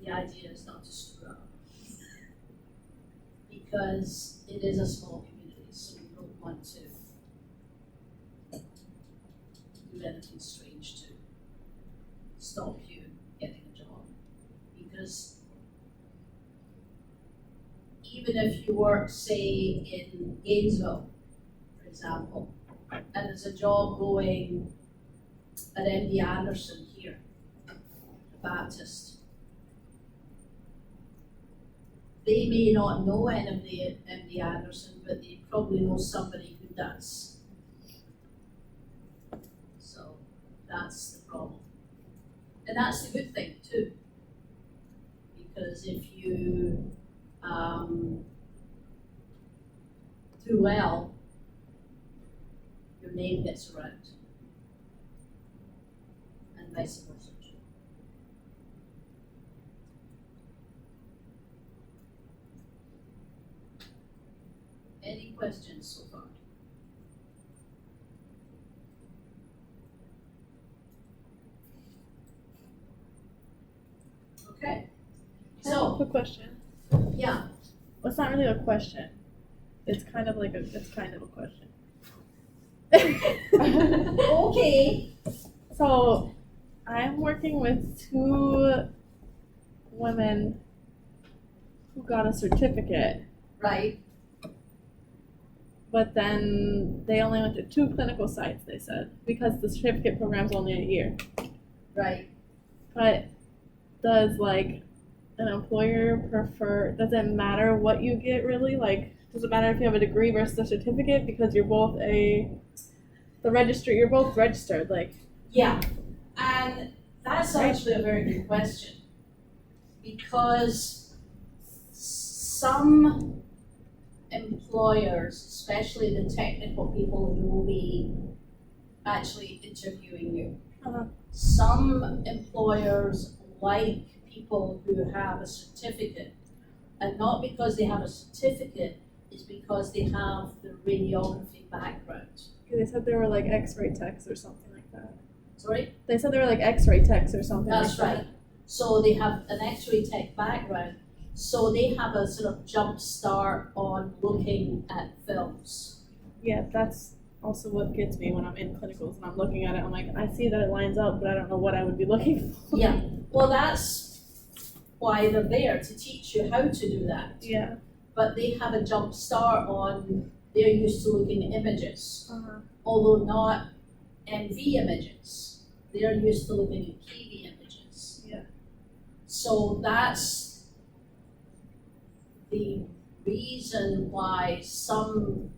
the idea is not to screw up, because it is a small community, so we don't want to do anything strange to stop you getting a job. Because even if you work, say, in Gainesville, for example, and there's a job going at MD Anderson here, Baptist, they may not know anybody at MD Anderson, but they probably know somebody who does. So that's the problem. And that's the good thing too, because if you do well, your name gets around, and vice versa. Any questions so far? Okay. So, Quick question. yeah, Well, it's not really a question. It's kind of like it's kind of a question. okay, So, I'm working with 2 women who got a certificate, right, but then they only went to 2 clinical sites, they said, because the certificate program's only a year. right. But does like an employer prefer, does it matter what you get really? Like, does it matter if you have a degree versus a certificate, because you're both you're both registered, like. Yeah, and that's Right. actually a very good question, because some employers, especially the technical people who will be actually interviewing you, Uh-huh. some employers like people who have a certificate, and not because they have a certificate, it's because they have the radiography background. They said they were like X-ray techs or something like that. Sorry? They said they were like X-ray techs or something That's like right. So they have an X-ray tech background, so they have a sort of jump start on looking at films. that. Yeah, that's also what gets me when I'm in clinicals and I'm looking at it. I'm like, I see that it lines up, but I don't know what I would be looking for. Yeah, well, that's why they're there, to teach you how to do that. Yeah. But they have a jump start on, they're used to looking at images, Uh-huh. although not MV images. They're used to looking at KV images. Yeah. So that's the reason why some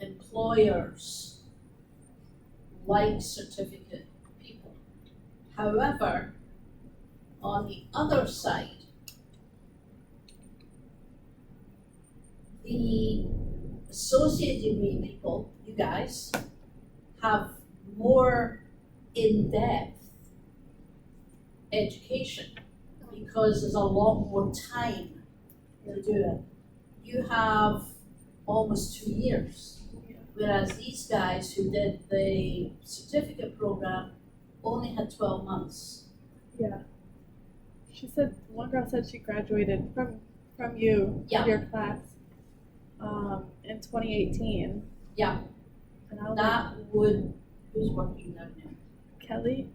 employers like certificate people. However, on the other side, the associate degree people, you guys, have more in-depth education because there's a lot more time to do it. You have almost 2 years, whereas these guys who did the certificate program only had 12 months. Yeah. She said, one girl said she graduated from you, Yeah. your class, in 2018. Yeah. And I was That would, who's working down there? like, Kelly,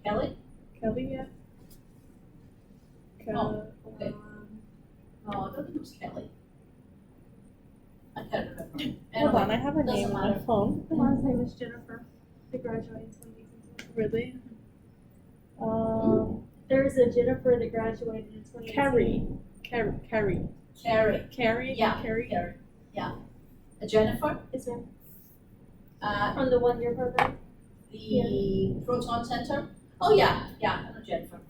Kelly? yeah. Oh, okay. No, I don't think it was Kelly. I can't remember. Hold Anyway, on, I have her doesn't name on matter. my phone. The last name is Jennifer. They graduated in 2018. Really? There's a Jennifer that graduated in 2018. Carrie. Carrie. Yeah, Carrie. Carrie. Yeah. Jennifer, Is there at on the 1-year program? the Proton Center. Oh, yeah, I know Jennifer.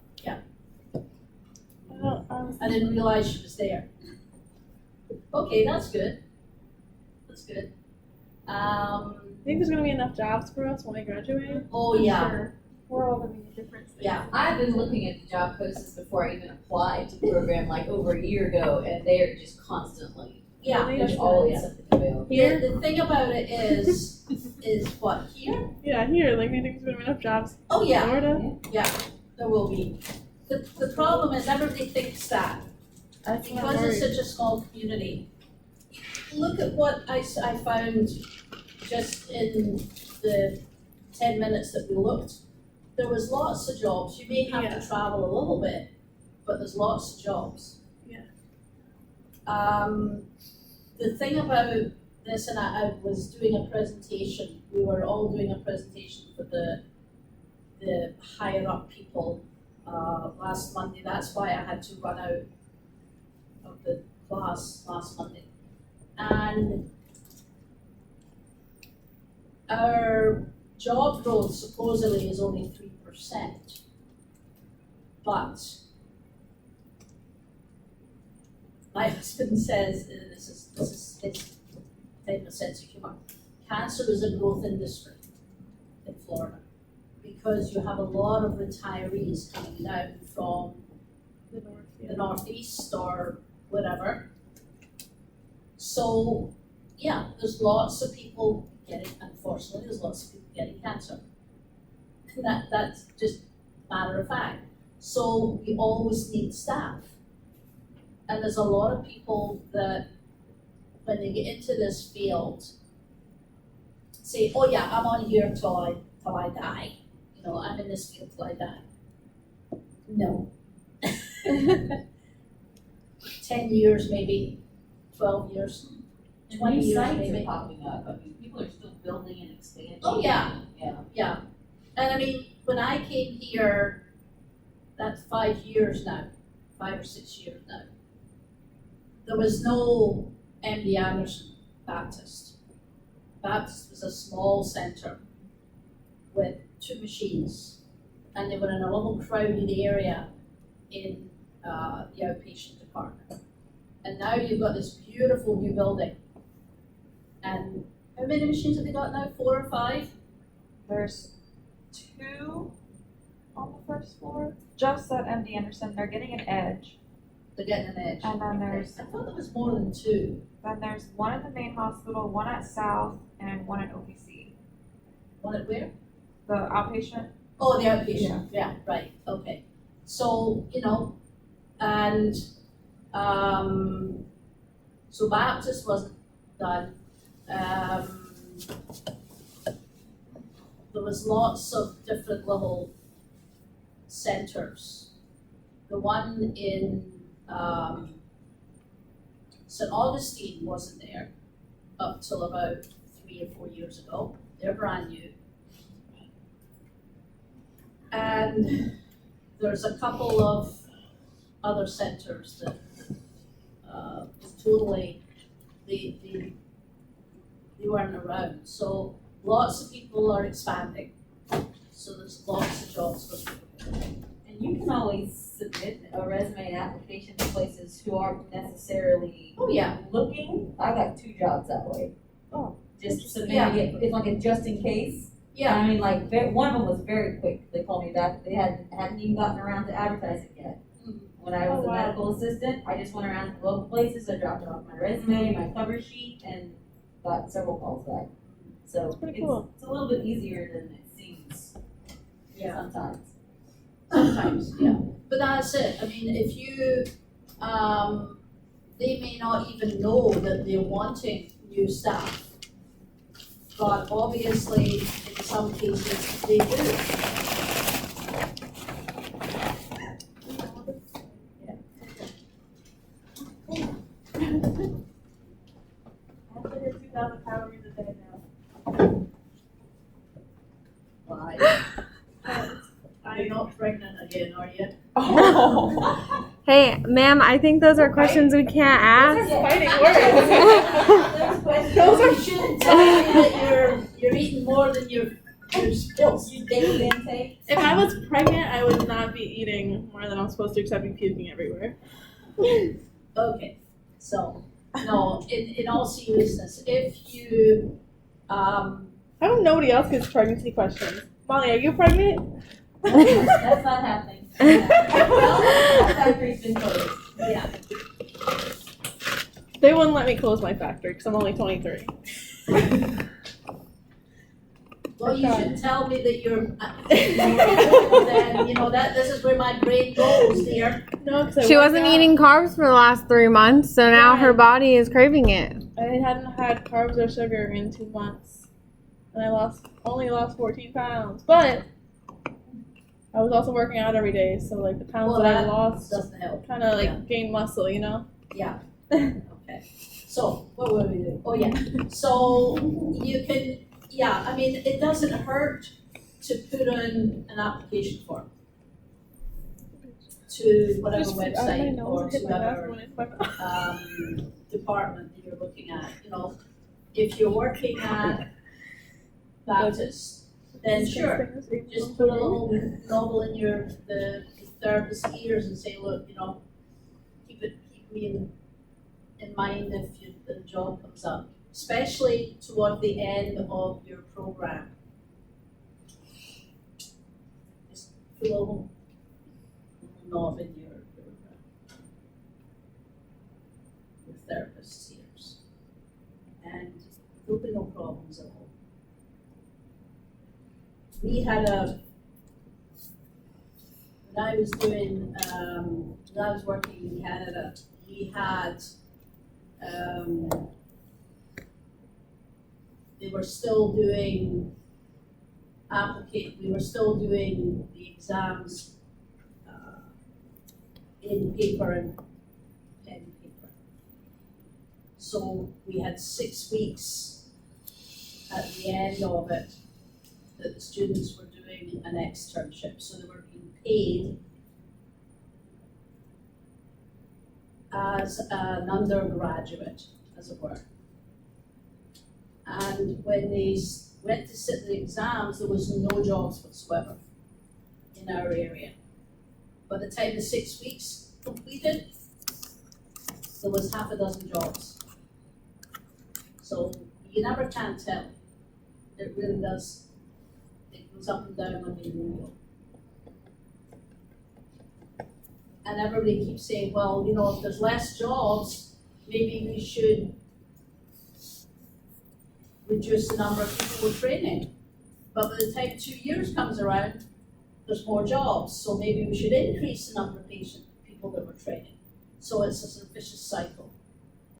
I didn't realize she was there. Okay, that's good. Think there's gonna be enough jobs for us when we graduate? Oh, yeah, Sure. We're all gonna be in different spaces. yeah. I've been looking at the job postings before I even applied to the program like over a year ago, and they are just constantly, Yeah. Really? there's That's always yeah. something available. The thing about it is what, here? Yeah, here, like, do you think there's gonna be enough jobs Oh, in yeah, Florida? there will be. The problem is everybody thinks that. That's what I'm Because it's worried. such a small community. Look at what I found just in the 10 minutes that we looked. There was lots of jobs. You may have Yeah. to travel a little bit, but there's lots of jobs. Yeah. The thing about this, and I was doing a presentation, we were all doing a presentation for the higher up people last Monday. That's why I had to run out of the class last Monday. And our job growth supposedly is only 3%. But my husband says, and this is his type of sense of humor, cancer is a growth industry in Florida because you have a lot of retirees coming down from The north, yeah. the Northeast or whatever. So, yeah, there's lots of people unfortunately, there's lots of people getting cancer. That's just matter of fact. So we always need staff. And there's a lot of people that, when they get into this field, say, oh yeah, I'm on here till I die. You know, I'm in this field till I die. No. 10 years maybe, 12 years, And 20 new years sites maybe. are popping up, I mean, people are still building and expanding. Oh, yeah. Yeah. Yeah, and I mean, when I came here, that's 5 years now, 5 or 6 years now. There was no MD Anderson Baptist. Baptist was a small center with 2 machines, and they were in a little crowded area in the outpatient department. And now you've got this beautiful new building. And how many machines have they got now? 4 or 5? There's 2 on the first floor, just at MD Anderson. They're getting an edge, They're getting an edge. and then there's I thought there was more than 2. one at the main hospital, one at South, and one at OPC. One at where? The outpatient. Oh, the outpatient, yeah, right, okay. So, you know, and, so Baptist wasn't done. there was lots of different little centres. The one in St. Augustine wasn't there up till about 3 or 4 years ago. They're brand new. And there's a couple of other centres that totally, they weren't around. So lots of people are expanding. So there's lots of jobs for people. And you can always submit a resume and application to places who aren't necessarily Oh, yeah. looking. I got 2 jobs that way. Oh. Just submitting it, it's like a just in case. Yeah. I mean, like, one of them was very quick. They called me back. They hadn't even gotten around to advertising yet. When I was Oh, a wow. medical assistant, I just went around to local places. I dropped off my resume, my cover sheet, and got several calls back. So That's pretty cool. it's a little bit easier than it seems. Yeah. Sometimes. Sometimes, yeah. But that's it. I mean, if you, they may not even know that they're wanting new staff. But obviously, in some cases, they do. I have to hit 2,000 calories a day now. Why? You're not pregnant again, are you? Oh. Hey, ma'am, I think those are questions we can't ask. Fighting words. Those are shouldn't tell me that you're eating more than you're supposed to. Daily intake. If I was pregnant, I would not be eating more than I'm supposed to, except be puking everywhere. Okay, so, no, in all seriousness, if you, How come nobody else gets pregnancy questions? Molly, are you pregnant? That's not happening. That factory's been closed. yeah, They wouldn't let me close my factory because I'm only 23. well, you should tell me that you're, then, you know, this is where my brain goes, dear. No, because She wasn't eating carbs for the last 3 months, so now her body is craving it. I hadn't had carbs or sugar in 2 months, and I only lost 14 pounds. But I was also working out every day, so like the pounds Well, that I that lost doesn't help. kind of like Yeah. gained muscle, you know. Yeah, okay. So, what were we doing? Oh, yeah. So, you can, yeah, I mean, it doesn't hurt to put in an application form to whatever website or to whatever department that you're looking at. You know, if you're working at Baptist, then sure, just put a little novel in the therapist's ears and say, look, you know, keep me in mind if the job comes up, especially toward the end of your program. Just put a little knob in your therapist's ears, and there'll be no problems at all. We had when I was doing, when I was working in Canada, we had, they were still doing we were still doing the exams in paper and pen and paper. So we had 6 weeks at the end of it that the students were doing an externship, so they were being paid as an undergraduate, as it were. And when they went to sit the exams, there was no jobs whatsoever in our area. By the time the 6 weeks completed, there was half a dozen jobs. So you never can tell. It really does. It goes up and down like a yo-yo. And everybody keeps saying, well, you know, if there's less jobs, maybe we should reduce the number of people we're training. But by the time 2 years comes around, there's more jobs, so maybe we should increase the number of people that we're training. So it's a vicious cycle.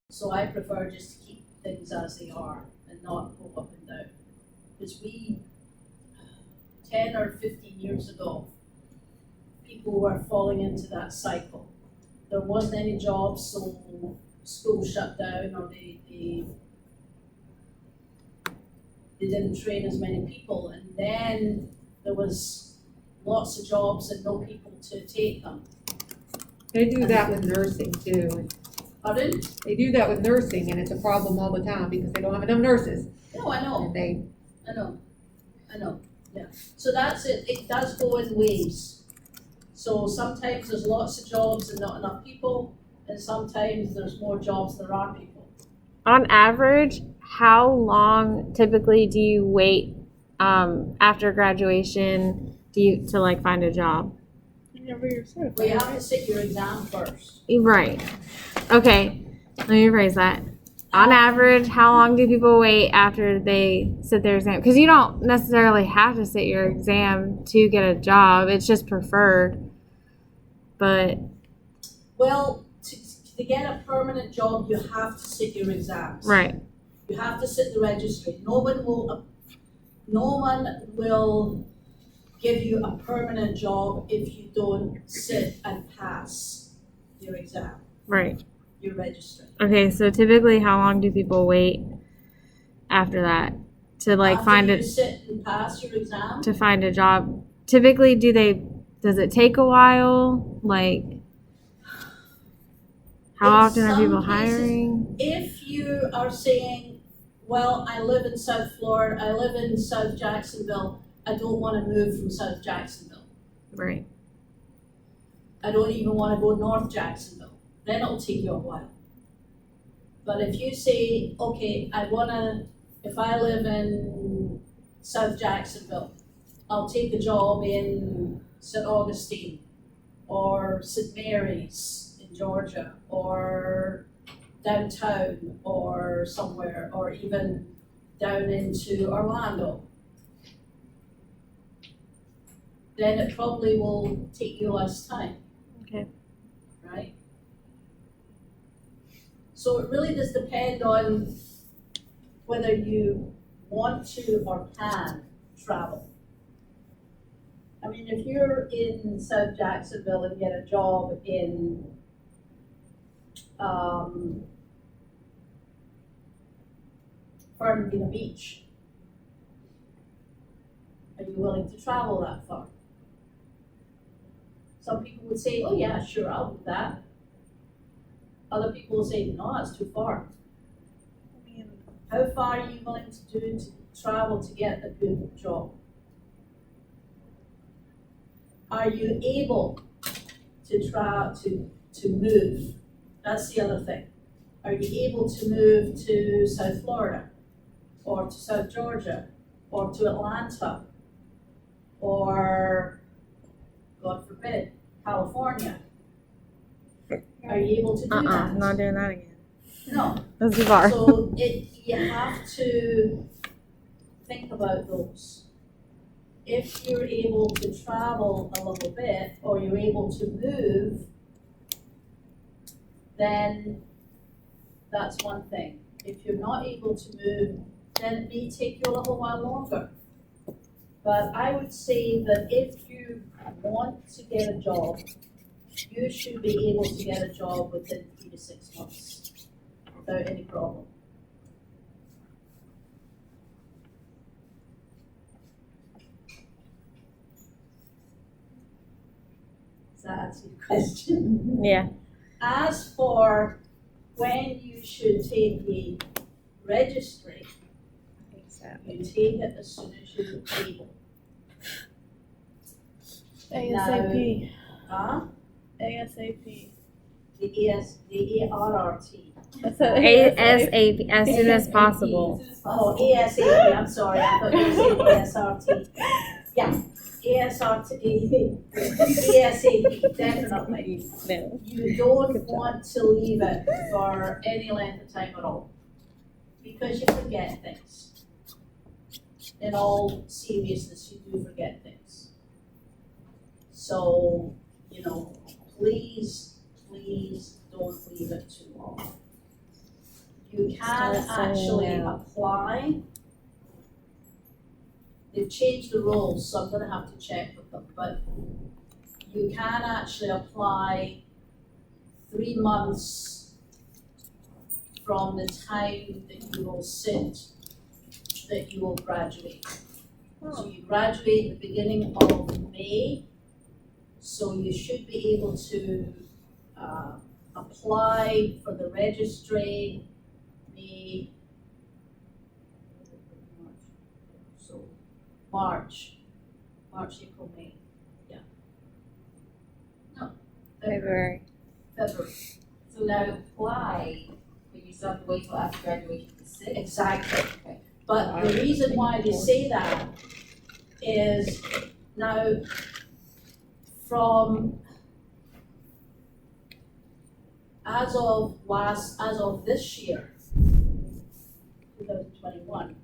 So I prefer just to keep things as they are. and not go up and down. Because 10 or 15 years ago, people were falling into that cycle. There wasn't any jobs, so school shut down, or they didn't train as many people, and then there was lots of jobs and no people to take them. They do that with nursing too. Pardon? They do that with nursing, and it's a problem all the time because they don't have enough nurses. No, I know. And I know, yeah. So that's it, it does go in waves. So sometimes there's lots of jobs and not enough people, and sometimes there's more jobs than there are people. On average, how long typically do you wait after graduation to like find a job? Whenever you're certified. Well, you have to sit your exam first. Right. Okay. Let me rephrase that. On average, how long do people wait after they sit their exam? Because you don't necessarily have to sit your exam to get a job. It's just preferred. But Well, to get a permanent job, you have to sit your exams. right. You have to sit the registry. No one will give you a permanent job if you don't sit and pass your exam, Right. your registry. Okay, so typically how long do people wait after that to like After you sit and pass your exam, to find a job? Typically does it take a while? Like how In often are some people cases, hiring? if you are saying, well, I live in South Florida, I live in South Jacksonville, I don't want to move from South Jacksonville. Right. I don't even want to go North Jacksonville. Then it'll take you a while. But if you say, okay, if I live in South Jacksonville, I'll take a job in St. Augustine or St. Mary's in Georgia or downtown or somewhere, or even down into Orlando, then it probably will take you less time. Okay. Right? So it really does depend on whether you want to or can travel. I mean, if you're in South Jacksonville and get a job in Fernandina Beach, are you willing to travel that far? Some people would say, oh yeah, sure, I'll do that. Other people will say, no, that's too far. How far are you willing to travel to get a good job? Are you able to move? That's the other thing. Are you able to move to South Florida or to South Georgia or to Atlanta or, God forbid, California? Are you able to do that? I'm not doing that again. No. That's too far. So you have to think about those. If you're able to travel a little bit or you're able to move, then that's one thing. If you're not able to move, then it may take you a little while longer. But I would say that if you want to get a job, you should be able to get a job within 3 to 6 months without any problem. Does that answer your question? Yeah. As for when you should take the registry, you take it as soon as you're able. ASAP. Huh? ASAP. The ARRT. I said ASAP, as soon as possible. Oh, ASAP, I'm sorry, I thought you were saying ASRT. Yeah, ASRT, ASAP, definitely. No. You don't want to leave it for any length of time at all, because you forget things. In all seriousness, you do forget things. So, please don't leave it too long. You can Start sending actually out. apply. They've changed the rules, so I'm gonna have to check with them, but you can actually apply 3 months from the time that you will sit, that you will graduate. So you graduate at the beginning of May, so you should be able to apply for the registry May, so March, April, May, yeah. No, February. February. So now apply, but you still have to wait till after graduation to sit. Exactly. But the reason why they say that is now from as of this year, 2021,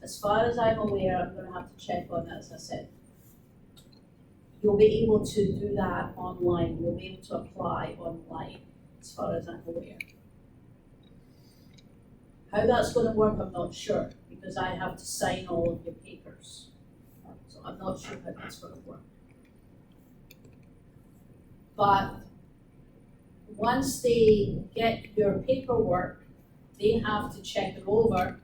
as far as I'm aware, I'm gonna have to check on that, as I said. You'll be able to do that online, you'll be able to apply online, as far as I'm aware. How that's gonna work, I'm not sure, because I have to sign all of your papers. So I'm not sure how that's gonna work. But once they get your paperwork, they have to check it over,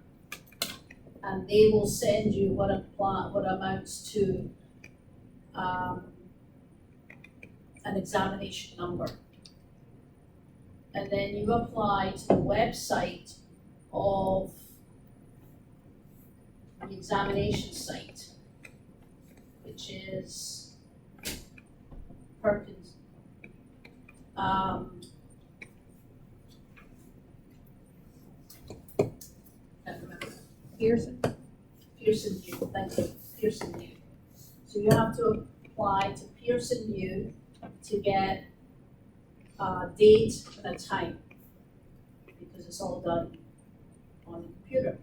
and they will send you what amounts to an examination number. And then you apply to the website of the examination site, which is Perkins. Can't remember. Pearson View, thank you, Pearson View. So you have to apply to Pearson View to get a date and a time, because it's all done on the computer.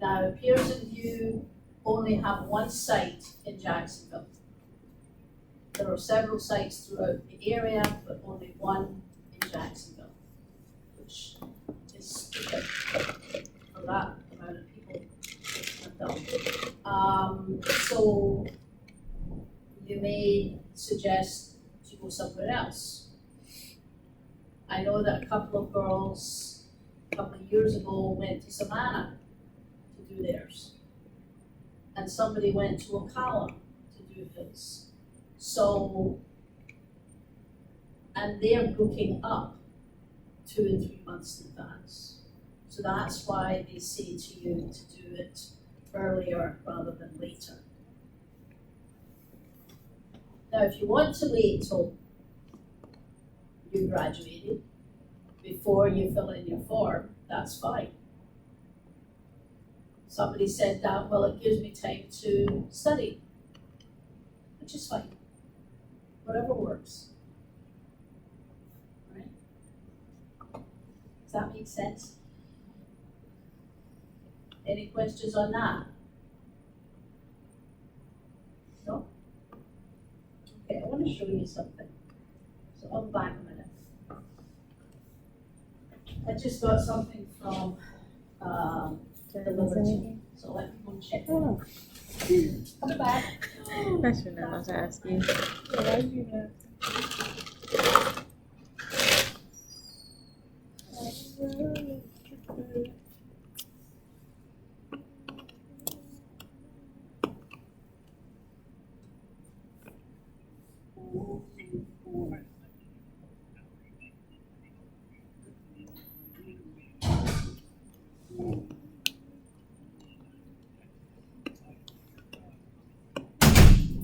Now, Pearson View only have one site in Jacksonville. There are several sites throughout the area, but only one in Jacksonville, which is stupid for that amount of people. So you may suggest to go somewhere else. I know that a couple of girls, a couple of years ago, went to Savannah to do theirs. And somebody went to Ocala to do his. So, and they're booking up 2 and 3 months in advance. So that's why they say to you to do it earlier rather than later. Now, if you want to wait till you graduated before you fill in your form, that's fine. Somebody said that, well, it gives me time to study, which is fine. Whatever works. Right? Does that make sense? Any questions on that? No? Okay, I want to show you something. So I'll go back a minute. I just got something from the Liberty, so let me go check. Oh. Come back. I should know not to ask you. Why did you know?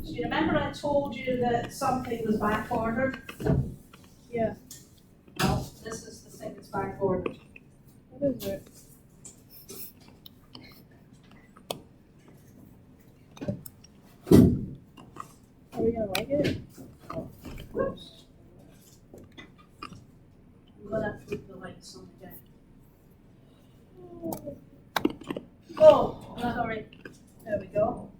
So you remember I told you that something was back ordered? Yeah. Well, this is the thing that's back ordered. What is it? Are we gonna like it? I'm gonna put the lights on again. Oh, sorry. There we go.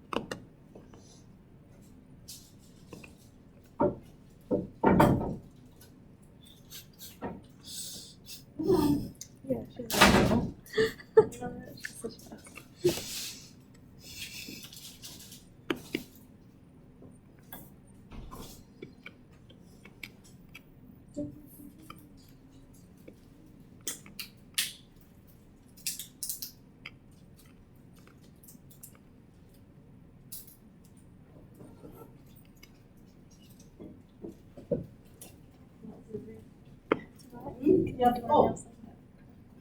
Oh,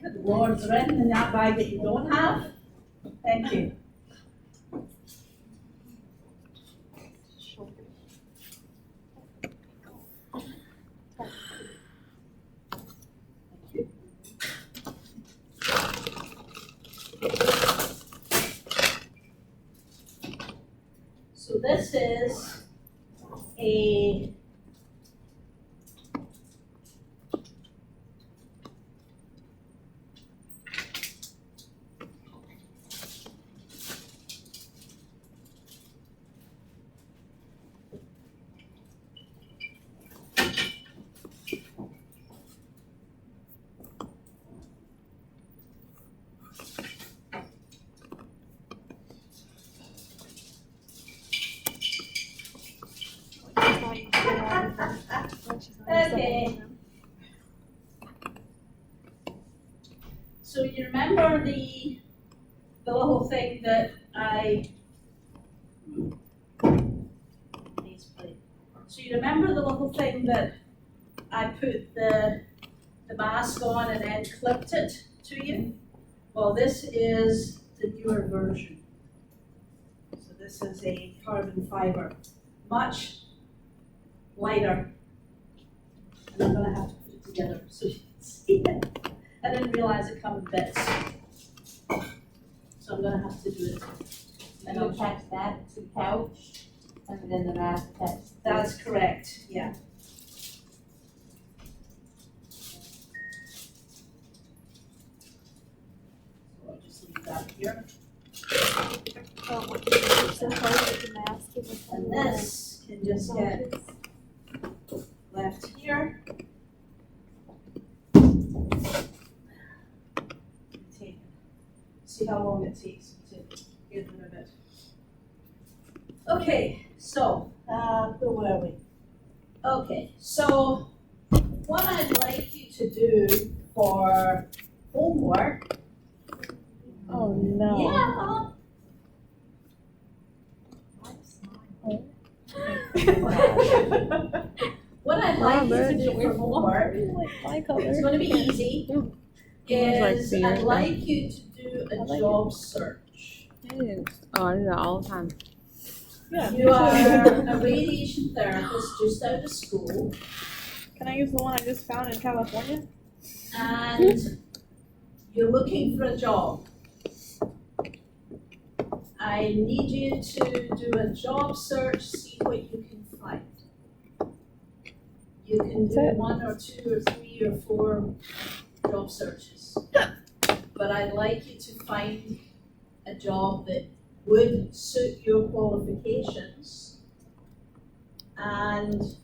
good Lord, is there anything in that bag that you don't have? Thank you. So this is a okay. So you remember the little thing that so you remember the little thing that I put the mask on and then clipped it to you? Well, this is the newer version. So this is a carbon fiber, much lighter. And I'm gonna have to put it together so you can see it. I didn't realize it comes in bits. So I'm gonna have to do it. And you attach that to the couch, and then the mask attached. That's correct, yeah. So I'll just leave that here. And this can just get left here. See how long it takes to get rid of it. Okay, so, where were we? Okay, so what I'd like you to do for homework. Oh no. Yeah. What I'd like you to do for homework, My color. it's gonna be easy, is I'd like you to do a job search. Oh, I do that all the time. Yeah. You are a radiation therapist just out of school, Can I use the one I just found in California? and you're looking for a job. I need you to do a job search, see what you can find. You can do That's it. 1 or 2 or 3 or 4 job searches. But I'd like you to find a job that would suit your qualifications and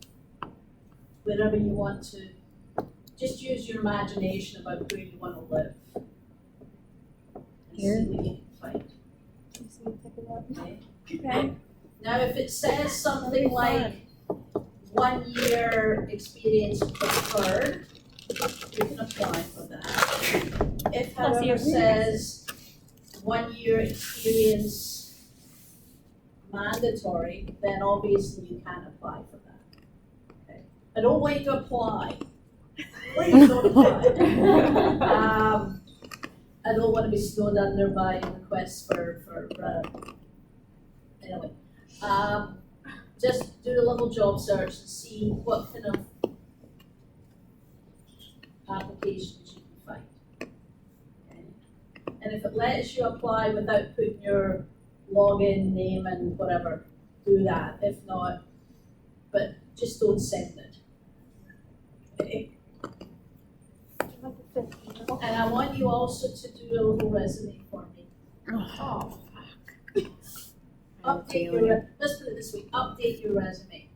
wherever you want to, just use your imagination about where you want to live. And Here? see what you can find. Okay? Okay. Now, if it says something like 1 year experience preferred, you can apply for that. If however says 1 year experience mandatory, then obviously you can apply for that. Okay? I don't want you to apply. Please don't apply. I don't want to be snowed under by requests for anyway. Just do a little job search and see what kind of applications you can find. Okay? And if it lets you apply without putting your login name and whatever, do that. If not, but just don't send it. Okay? And I want you also to do a little resume for me. Oh, Update your, let's put it this way, update your resume.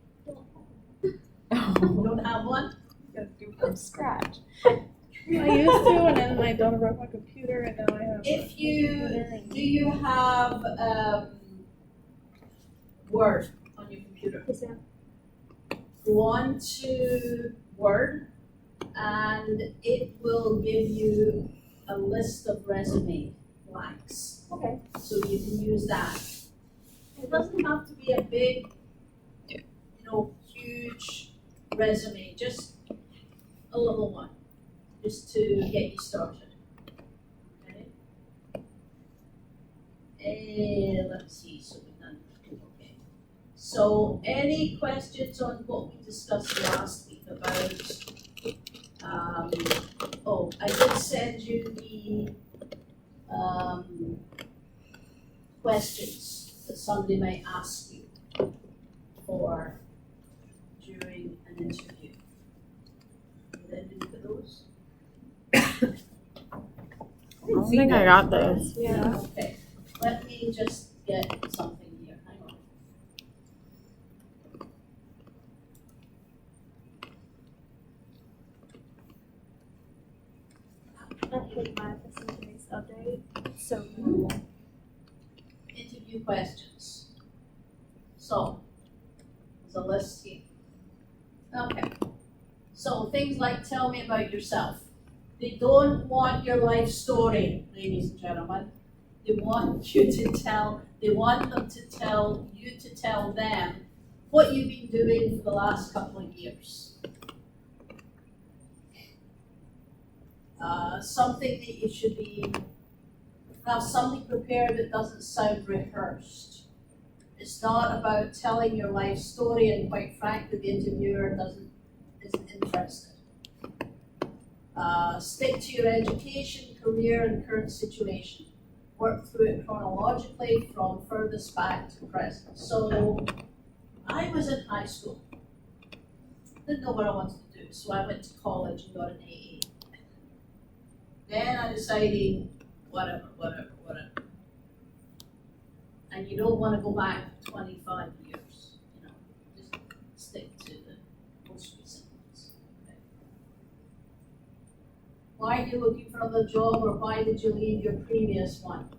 You don't have one? Gotta do from scratch. I used to, and then my daughter broke my computer, and now I have. If you, do you have, Word on your computer? Yes, ma'am. Go on to Word, and it will give you a list of resume blanks. Okay. So you can use that. It doesn't have to be a big, huge resume, just a little one. just to get you started. Okay? Let's see, so we've done, okay. So any questions on what we discussed last week about, oh, I did send you the, questions that somebody might ask you for during an interview. Did anybody look at those? I don't think I got those. Yeah. Okay, let me just get something here, hang on. I hate my facilities update. So Interview questions. So, there's a list here. Okay, so things like tell me about yourself. They don't want your life story, ladies and gentlemen. They want you to tell, they want them to tell you to tell them what you've been doing for the last couple of years. Something that you should have something prepared that doesn't sound rehearsed. It's not about telling your life story, and quite frankly, the interviewer isn't interested. Stick to your education, career, and current situation. Work through it chronologically from furthest back to present. So, I was in high school. Didn't know what I wanted to do, so I went to college and got an AA. Then I decided, whatever. And you don't want to go back 25 years, you know, just stick to the most recent ones. Okay. Why are you looking for another job, or why did you leave your previous one?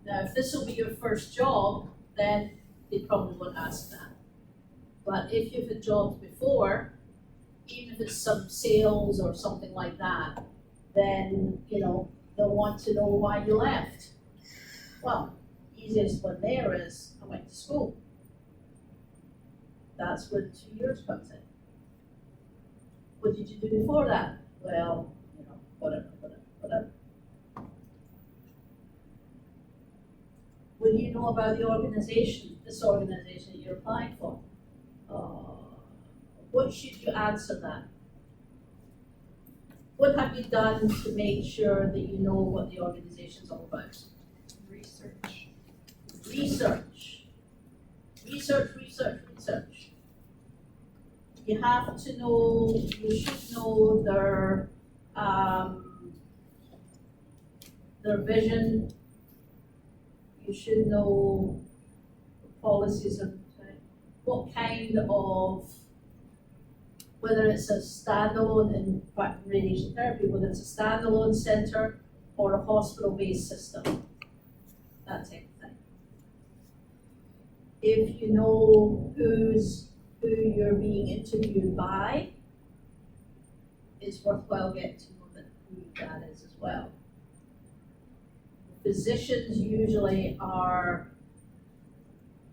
Now, if this will be your first job, then they probably won't ask that. But if you've had jobs before, even if it's some sales or something like that, then, you know, they'll want to know why you left. Well, easiest one there is, I went to school. That's where the 2 years comes in. What did you do before that? Well, you know, whatever. What do you know about the organization, this organization that you're applying for? What should you answer that? What have you done to make sure that you know what the organization's all about? Research. Research. You have to know, you should know their vision. You should know the policies of what kind of, whether it's a standalone, in fact, radiation therapy, whether it's a standalone center or a hospital-based system, that type of thing. If you know who you're being interviewed by, it's worthwhile getting to know who that is as well. Physicians usually are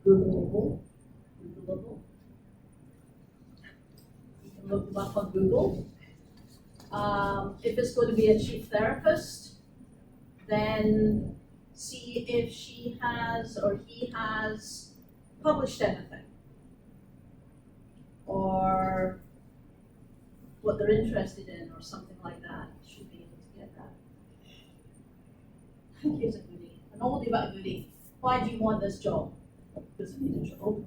Googleable. Look them up on Google. If it's going to be a chief therapist, then see if she has or he has published anything, or what they're interested in, or something like that. You should be able to get that. Here's a goodie, an oldie but a goodie. Why do you want this job? Because I need a job.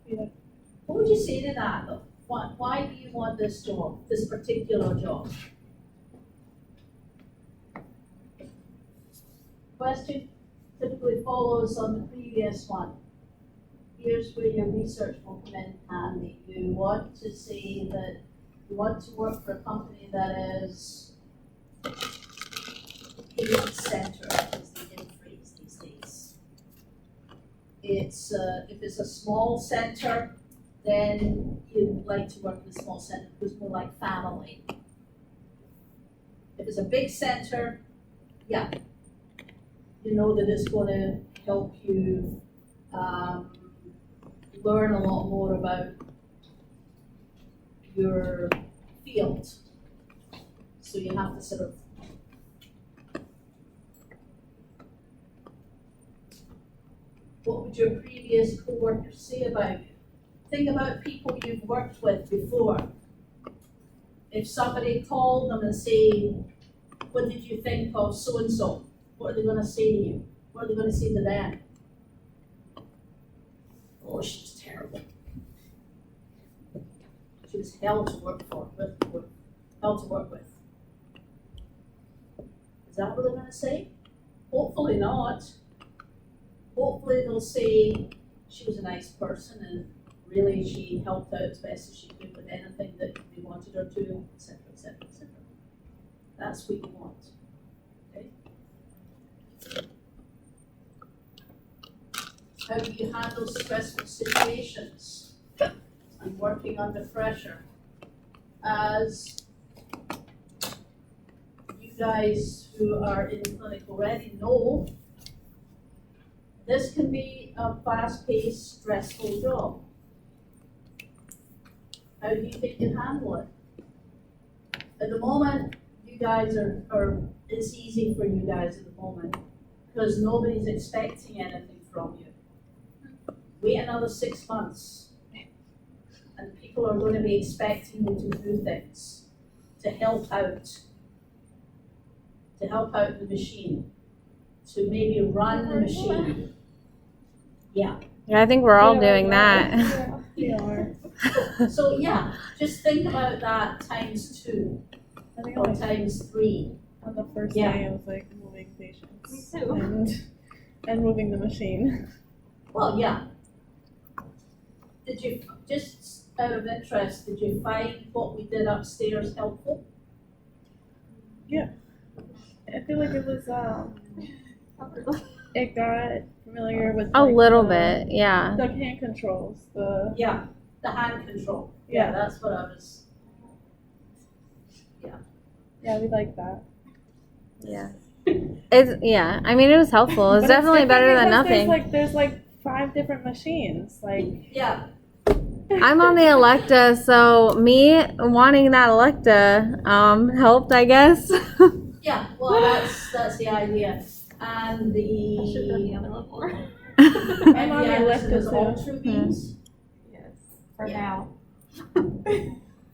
Yeah. What would you say to that though? Why do you want this job, this particular job? Question typically follows on the previous one. Here's where your research will come in handy. You want to say that you want to work for a company that is patient-centered, is the in phrase these days. It's if it's a small center, then you'd like to work in a small center because it's more like family. If it's a big center, yeah, you know that it's going to help you learn a lot more about your field. So you have to sort of. What would your previous co-workers say about you? Think about people you've worked with before. If somebody called them and say, what did you think of so-and-so? What are they gonna say to you? What are they gonna say to them? Oh, she was terrible. She was hell to work hell to work with. Is that what they're gonna say? Hopefully not. Hopefully they'll say she was a nice person and really she helped out as best as she could with anything that we wanted her to, etc., etc., etc. That's what you want. Okay? How do you handle stressful situations and working under pressure? As you guys who are in clinic already know, this can be a fast-paced, stressful job. How do you think you handle it? At the moment, you guys it's easy for you guys at the moment because nobody's expecting anything from you. Wait another 6 months and people are going to be expecting you to do things, to help out the machine, to maybe run the machine. Yeah. Yeah, I think we're all doing that. Yeah, we are. So yeah, just think about that times 2 I think or like times 3. on the first Yeah. day I was like moving patients. Me too. And moving the machine. Well, yeah. Did you, just out of interest, did you find what we did upstairs helpful? I feel like it was it got familiar with A like, little the, bit, yeah. the hand controls. Yeah, the hand control. Yeah. That's what I was. Yeah, we like that. Yeah. Yeah. I mean, it was helpful. It's But definitely different better than because nothing. There's like 5 different machines. Like Yeah, I'm on the Electa, so me wanting that Electa helped, I guess. yeah, well, that's the idea. And I should have done the the, other one more. and I'm on the the Anderson is Electa all too. true beams Yes, for Yeah. now.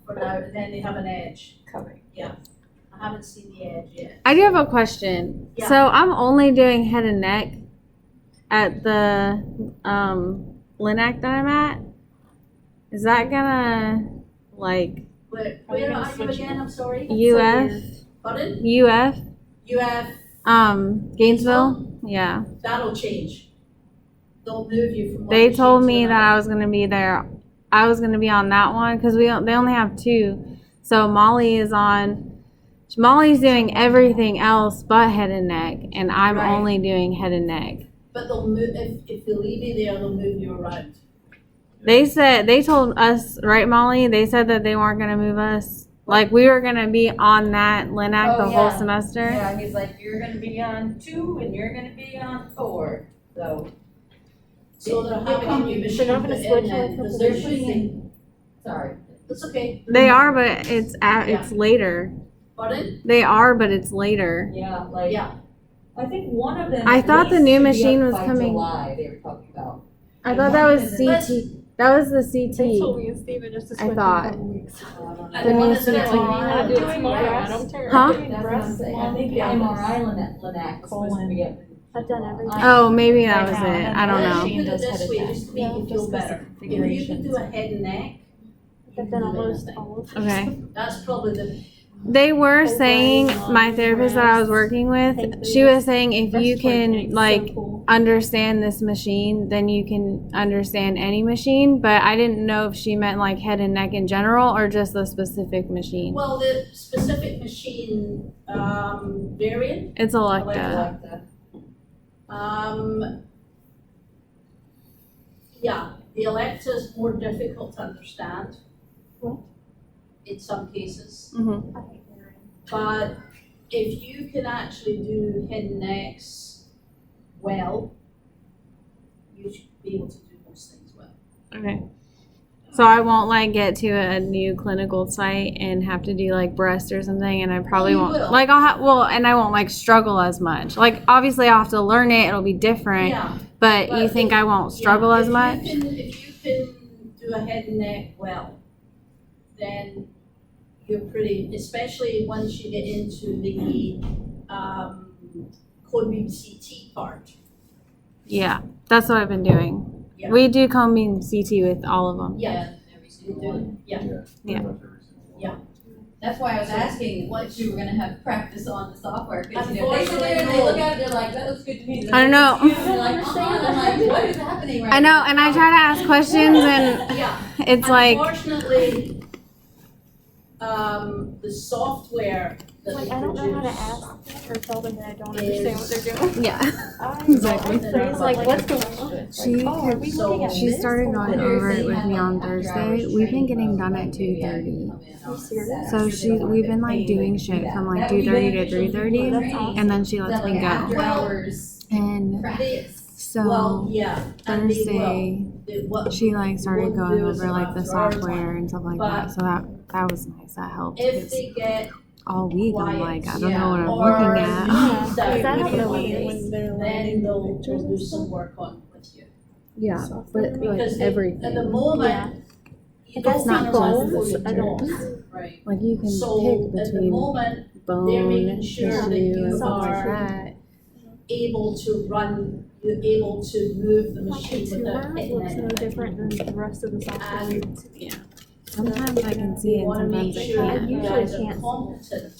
for now, and then they have an edge. Coming. I haven't seen the edge yet. I do have a question. Yeah. So I'm only doing head and neck at the Linac that I'm at. Is that gonna like Where Are you are gonna you switch again? I'm sorry. UF? Pardon? UF? You have, Gainesville? Yeah. that'll change. They'll move you from one They machine told to me that another. I was gonna be there. I was gonna be on that one because they only have 2. So Molly's doing everything else but head and neck, and I'm Right. only doing head and neck. But they'll move, if they leave you there, they'll move you around. They told us, right, Molly? They said that they weren't gonna move us. Like we were gonna be on that Linac the whole semester. Yeah, he's like, you're gonna be on 2 and you're gonna be on 4, so. So they're having a new machine They're not gonna put switch in then, like because a they're machine. choosing, Sorry. it's okay. They are, but it's later. Pardon? They are, but it's later. Yeah, like, Yeah. I think one of them. I at thought the least new should be machine up was by coming- July, they were talking about. I thought that was Let's- CT. That was the They told CT. me and Steven just to I switch in thought. a couple weeks. I don't know. And the one that's new an CT. MRI, I do it doing tomorrow, I breast. don't care. Huh? I'm doing That's what breast, I'm saying, I lung, think the Yeah. MRI Linac is supposed to be up. I've done everything. Oh, maybe that Right was now, it. and I don't then Let's know. machine put it does this head way, and just to make you feel better. If you could do a head and neck, you I've can done do almost anything. all of them. Okay. That's probably the, They were Over saying, and my on, therapist that I was working with, she was saying if you Respiratory can thing's so like cool. understand this machine, then you can understand any machine. But I didn't know if she meant like head and neck in general or just the specific machine. well, the specific machine, variant, It's I Electa. like yeah, the Alexa is more difficult to understand. What? In some cases, Mm-hmm. I hate hearing. but if you can actually do head and necks well, you should be able to do most things well. Okay. So I won't like get to a new clinical site and have to do like breast or something, and I probably you won't will. like and I won't like struggle as much. Like obviously I'll have to learn it; it'll be different. Yeah. But you But think I won't struggle Yeah, as much? If you can do a head and neck well, then you're pretty, especially once you get into the cone beam CT part. Yeah, that's what I've been doing. Yeah. We do cone beam CT with all of them. Yeah, Every you single do, one. yeah. Pretty Yeah. much every single one. That's why I was asking what you were gonna have practice on the software, because you know, they sit Unfortunately, there and they look at it, they're like, that looks good to me. I don't know. And they're like, I'm like, what is happening right I know, now? and I try to ask questions, and Yeah. it's like, Unfortunately, the software that Like, we I don't know how to produce ask or tell them that I don't understand what they're doing. yeah. Exactly. It's like, what's going on? She Oh, are we So- looking at she this started or going what? over it with me on Thursday. We've been getting done at 2:30. Are you serious? So we've been like doing shit from like 2:30 to 3:30, and then she lets me After go. hours And practice. Well, so yeah, and they will. Thursday What she like started wouldn't going do is over like the after hours software and stuff like that. So that was nice. That helped. If 'Cause they get all week I'm quiet, like, I don't know what I'm or looking at. needs that Because I we don't can know what do, it is. when they're then learning the they'll pictures do and some stuff. work on with you. Yeah, But Because they- everything. at the moment, Yeah. you If I don't see want to bones, run full I don't- jaws. Right. like you can So pick at the between moment, bone, making sure tissue, that you and stuff like are that. you're able to move the Like a machine without tumor hitting looks no anything. different than the rest of the software. And Sometimes I can see we it, and wanna make sometimes I sure I that can't. you usually guys are can't. competent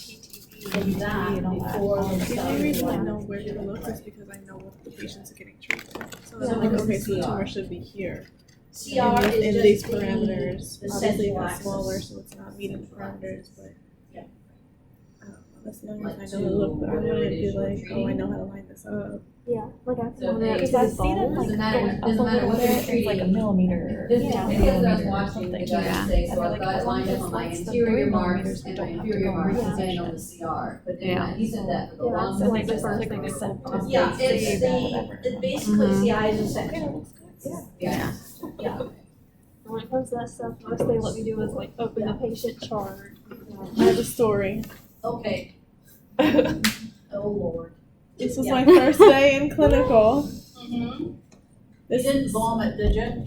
in that before they The start. only reason I know doing where it. to look is because I know what the patients are getting treated. So Yeah. I'm like, okay, so the CR. tumor should be here. CR in is these just parameters. the Obviously, central it's smaller, axis. so it's not meeting parameters, but. Yeah. I don't know, that's the only reason I know to look, but I wouldn't be like, oh, I know how to line this up. Yeah, like I So can they- because Because I've the seen them bones. like Doesn't matter- going up a doesn't matter little what bit, they're it's like a treating. millimeter, This down is a because I was millimeter or watching the something. guy Yeah. say, And so they're I've like, got as long lined as up on my it's the interior 3 marks millimeters, we and don't my have to inferior go marks right depending on in. the CR. But then Yeah. he said that for the Yeah, long. that's And they like just the click first accept one. to Yeah, save it's or whatever. basically it's the eyes and center. Yeah. Yeah. When it comes to that stuff, most they let me do is like open the patient chart. I have a story. Okay, This oh Lord. was Yeah. my first day in clinical. Mm-hmm. You This didn't vomit, did you?